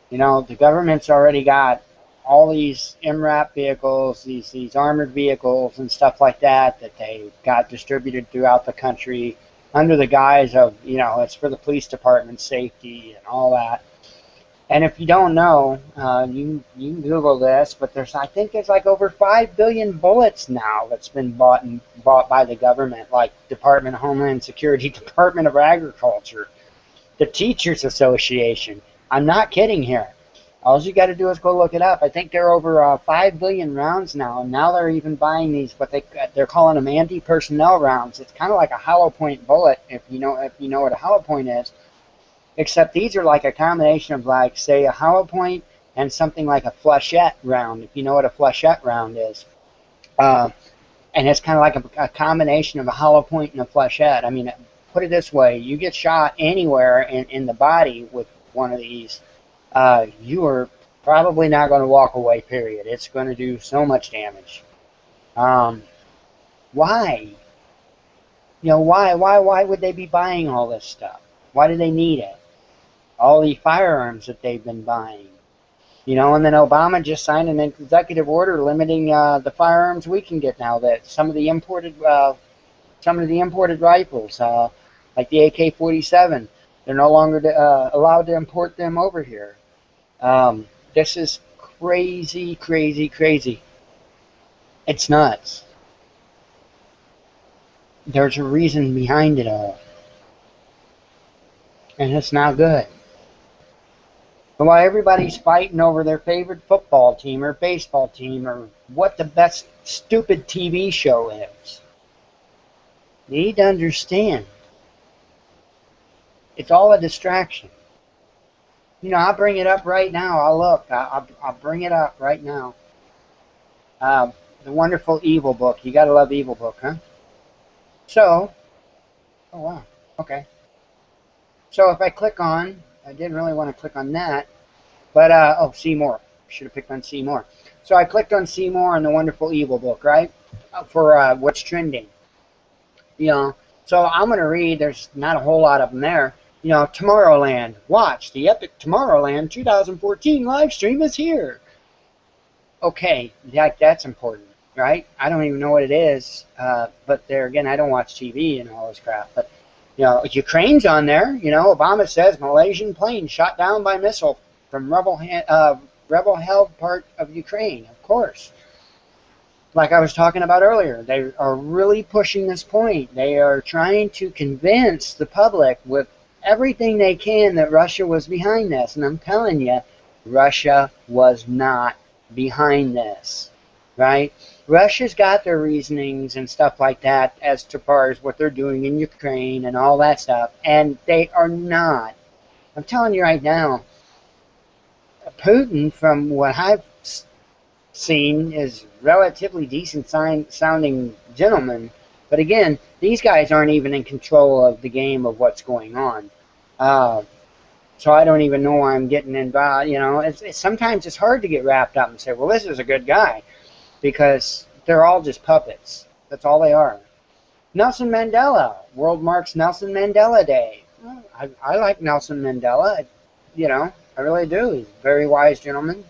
You know, the government's already got all these MRAP vehicles, these armored vehicles and stuff like that they got distributed throughout the country under the guise of, you know, it's for the police department's safety and all that. And if you don't know, you can Google this, but I think there's like over 5 billion bullets now that's been bought by the government, like Department of Homeland Security, Department of Agriculture, the Teachers Association. I'm not kidding here. All you got to do is go look it up. I think they're over 5 billion rounds now, and now they're even buying these what they're calling them anti-personnel rounds. It's kind of like a hollow point bullet, if you know what a hollow point is. Except these are like a combination of, like, say, a hollow point and something like a flechette round, if you know what a flechette round is. And it's kind of like a combination of a hollow point and a flechette. I mean, put it this way, you get shot anywhere in the body with one of these, you are probably not going to walk away, period. It's going to do so much damage. Why? You know, why would they be buying all this stuff? Why do they need it? All the firearms that they've been buying. You know, and then Obama just signed an executive order limiting the firearms we can get now. That some of the imported rifles, like the AK-47, they're no longer allowed to import them over here. This is crazy, crazy, crazy. It's nuts. There's a reason behind it all. And it's not good. But while everybody's fighting over their favorite football team or baseball team or what the best stupid TV show is, you need to understand it's all a distraction. You know, I'll bring it up right now. I'll bring it up right now. The Wonderful Evil book. You gotta love Evil book, huh? So, oh wow, okay. So if I click on, I didn't really want to click on that, but, oh, see more. Should have picked on see more. So I clicked on see more on the Wonderful Evil book, right? For what's trending. You know, so I'm going to read, there's not a whole lot of them there. You know, Tomorrowland. Watch, the epic Tomorrowland 2014 live stream is here. Okay, that's important, right? I don't even know what it is, but there again, I don't watch TV and all this crap, but you know, Ukraine's on there. You know, Obama says Malaysian plane shot down by missile from rebel-held part of Ukraine. Of course. Like I was talking about earlier, they are really pushing this point. They are trying to convince the public with everything they can that Russia was behind this. And I'm telling you, Russia was not behind this. Right? Russia's got their reasonings and stuff like that as to far as what they're doing in Ukraine and all that stuff, and they are not. I'm telling you right now, Putin, from what I've seen, is relatively decent sounding gentleman, but again, these guys aren't even in control of the game of what's going on. So I don't even know why I'm getting involved. You know, sometimes it's hard to get wrapped up and say, well, this is a good guy. Because they're all just puppets. That's all they are. Nelson Mandela. World marks Nelson Mandela Day. Well, I like Nelson Mandela. You know, I really do. He's a very wise gentleman.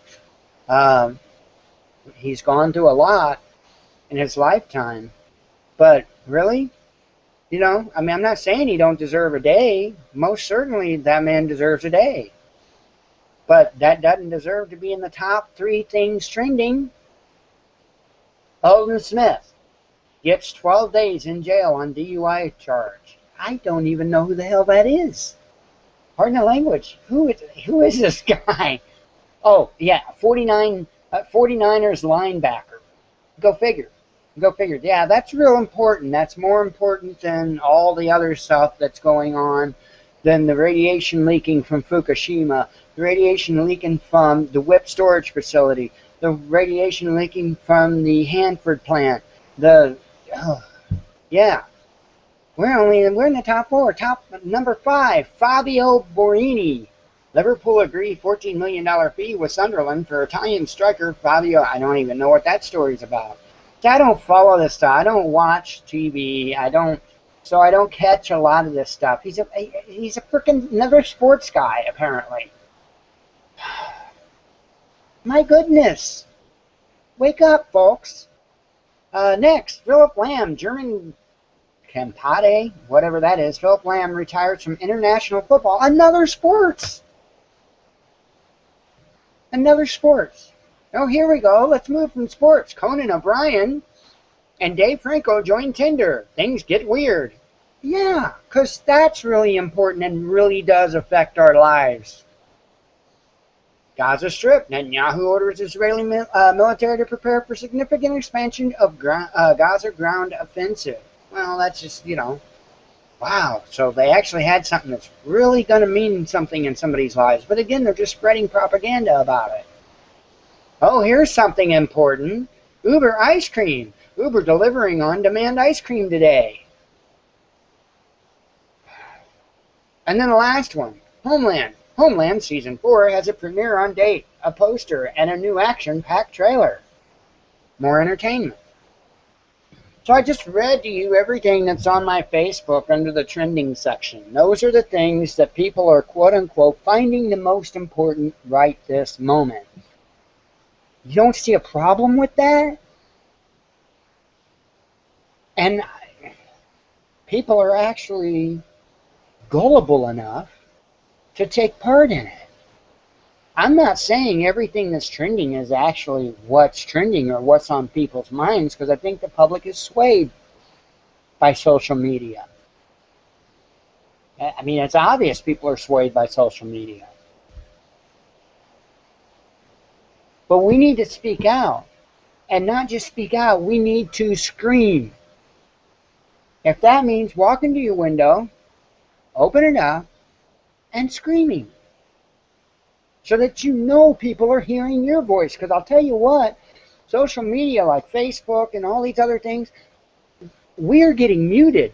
He's gone through a lot in his lifetime. But really, you know, I mean, I'm not saying he don't deserve a day. Most certainly that man deserves a day. But that doesn't deserve to be in the top 3 things trending. Alden Smith gets 12 days in jail on DUI charge. I don't even know who the hell that is. Pardon the language. Who is this guy? Oh, yeah, 49ers linebacker. Go figure. Go figure. Yeah, that's real important. That's more important than all the other stuff that's going on, than the radiation leaking from Fukushima, the radiation leaking from the WIP storage facility, the radiation leaking from the Hanford plant. Yeah, we're in the top 4. Top number 5, Fabio Borini. Liverpool agree $14 million fee with Sunderland for Italian striker Fabio. I don't even know what that story's about. I don't follow this stuff. I don't watch TV. So I don't catch a lot of this stuff. He's a freaking another sports guy, apparently. My goodness. Wake up, folks. Next, Philip Lahm, German Campade, whatever that is. Philip Lahm retires from international football. Another sports. Another sports. Oh, here we go. Let's move from sports. Conan O'Brien and Dave Franco join Tinder. Things get weird. Yeah, because that's really important and really does affect our lives. Gaza Strip. Netanyahu orders Israeli military to prepare for significant expansion of Gaza ground offensive. Well, that's just, wow. So they actually had something that's really going to mean something in somebody's lives. But again, they're just spreading propaganda about it. Oh, here's something important. Uber ice cream. Uber delivering on-demand ice cream today. And then the last one, Homeland. Homeland Season 4 has a premiere on date, a poster, and a new action-packed trailer. More entertainment. So I just read to you everything that's on my Facebook under the trending section. Those are the things that people are, quote-unquote, finding the most important right this moment. You don't see a problem with that? And people are actually gullible enough to take part in it. I'm not saying everything that's trending is actually what's trending or what's on people's minds, because I think the public is swayed by social media. I mean, it's obvious people are swayed by social media. But we need to speak out. And not just speak out, we need to scream. If that means walking to your window, open it up, and screaming. So that you know people are hearing your voice. Because I'll tell you what, social media like Facebook and all these other things, we're getting muted.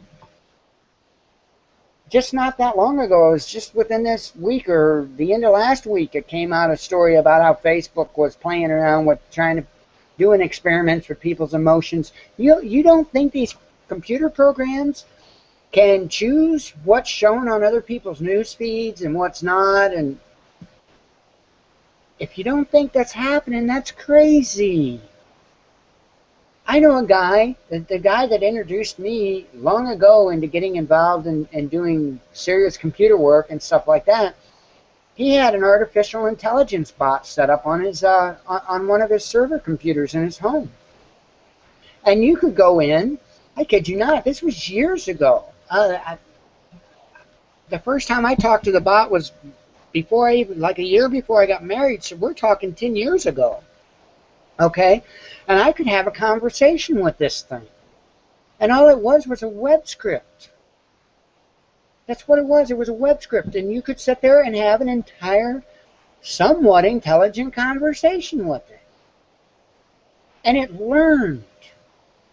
Just not that long ago, it was just within this week or the end of last week, it came out a story about how Facebook was playing around with trying to doing experiments with people's emotions. You don't think these computer programs can choose what's shown on other people's news feeds and what's not? And if you don't think that's happening, that's crazy. I know a guy, the guy that introduced me long ago into getting involved in doing serious computer work and stuff like that. He had an artificial intelligence bot set up on his on one of his server computers in his home. And you could go in, I kid you not, this was years ago. The first time I talked to the bot was like a year before I got married, so we're talking 10 years ago. Okay? And I could have a conversation with this thing. And all it was a web script. That's what it was. It was a web script. And you could sit there and have an entire, somewhat intelligent conversation with it. And it learned.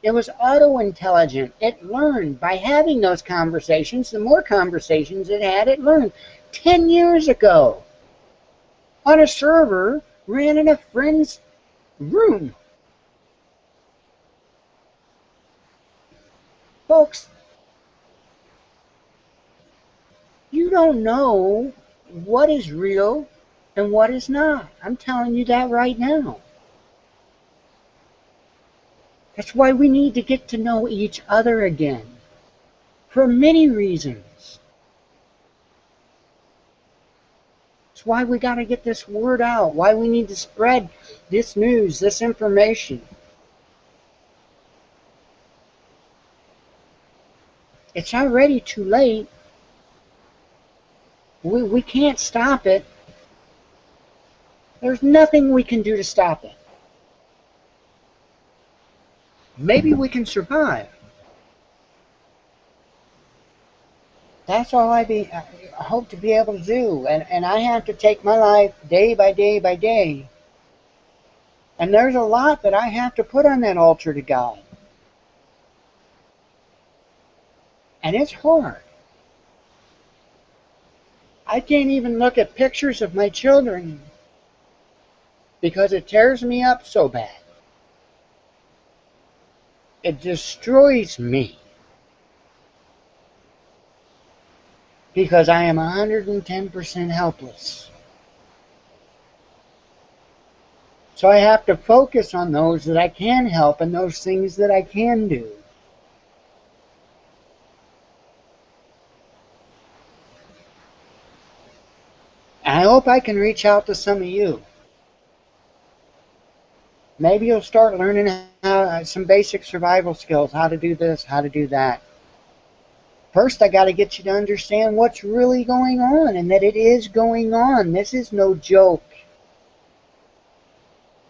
It was auto-intelligent. It learned by having those conversations. The more conversations it had, it learned. 10 years ago, on a server, ran in a friend's room. Folks, you don't know what is real and what is not. I'm telling you that right now. That's why we need to get to know each other again. For many reasons. It's why we got to get this word out. Why we need to spread this news, this information. It's already too late. We can't stop it. There's nothing we can do to stop it. Maybe we can survive. That's all I hope to be able to do. And I have to take my life day by day by day. And there's a lot that I have to put on that altar to God. And it's hard. I can't even look at pictures of my children because it tears me up so bad. It destroys me because I am 110% helpless. So I have to focus on those that I can help and those things that I can do. And I hope I can reach out to some of you. Maybe you'll start learning some basic survival skills, how to do this, how to do that. First, I got to get you to understand what's really going on and that it is going on. This is no joke.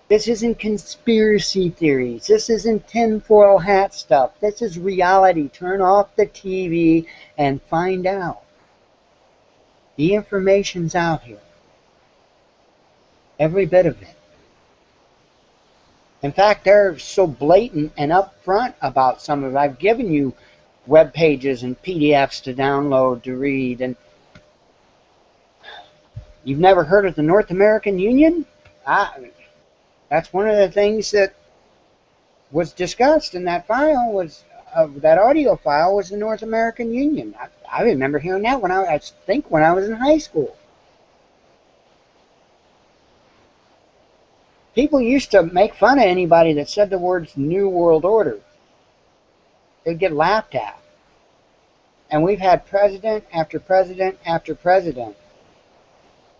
This isn't conspiracy theories. This isn't tinfoil hat stuff. This is reality. Turn off the TV and find out. The information's out here. Every bit of it. In fact, they're so blatant and upfront about some of it. I've given you web pages and PDFs to download, to read. And you've never heard of the North American Union? That's one of the things that was discussed in that file, that audio file, was the North American Union. I remember hearing that when I think when I was in high school. People used to make fun of anybody that said the words New World Order. They'd get laughed at. And we've had president after president after president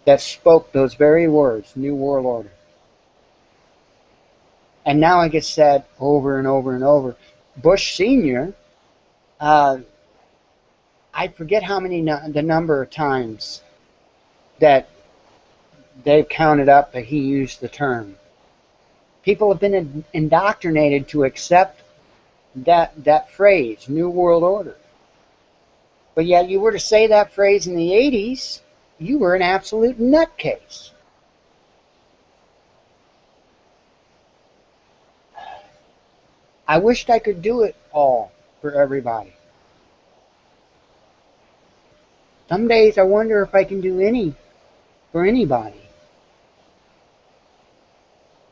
that spoke those very words, New World Order. And now it gets said over and over and over. Bush Sr., I forget how many, the number of times that they've counted up that he used the term. People have been indoctrinated to accept that phrase, New World Order. But yet you were to say that phrase in the 80s, you were an absolute nutcase. I wished I could do it all for everybody. Some days I wonder if I can do any for anybody.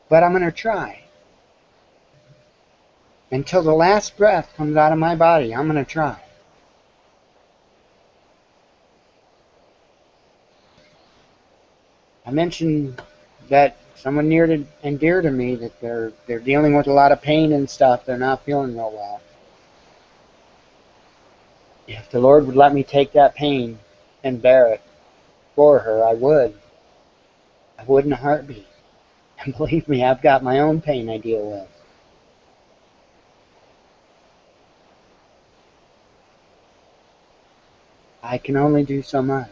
But I'm going to try. Until the last breath comes out of my body, I'm going to try. I mentioned that someone near and dear to me, that they're dealing with a lot of pain and stuff. They're not feeling real well. If the Lord would let me take that pain and bear it for her, I would. I would in a heartbeat. And believe me, I've got my own pain I deal with. I can only do so much.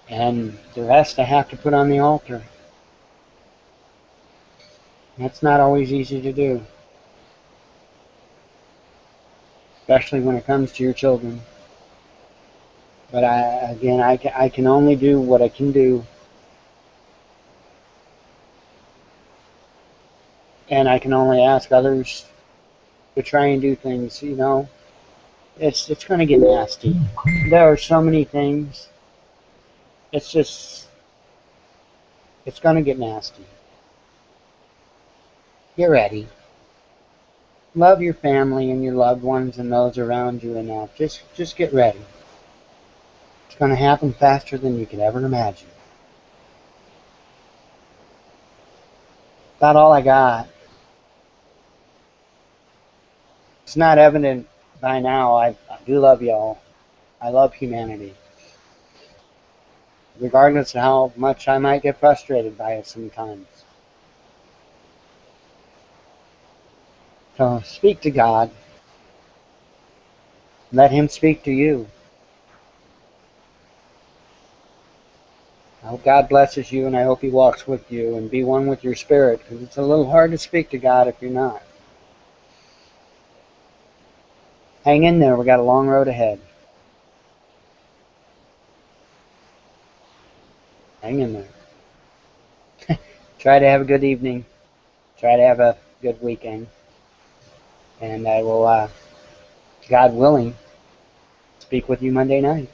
And the rest I have to put on the altar. That's not always easy to do. Especially when it comes to your children. But I can only do what I can do. And I can only ask others to try and do things, you know. It's going to get nasty. There are so many things. It's going to get nasty. Get ready. Love your family and your loved ones and those around you enough. Just get ready. It's going to happen faster than you could ever imagine. About all I got. It's not evident by now. I do love y'all. I love humanity. Regardless of how much I might get frustrated by it sometimes. So speak to God. Let Him speak to you. I hope God blesses you, and I hope He walks with you and be one with your spirit, because it's a little hard to speak to God if you're not. Hang in there. We got a long road ahead. Hang in there. Try to have a good evening. Try to have a good weekend. And I will God willing, speak with you Monday night.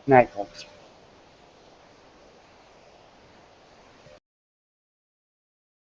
Night, folks.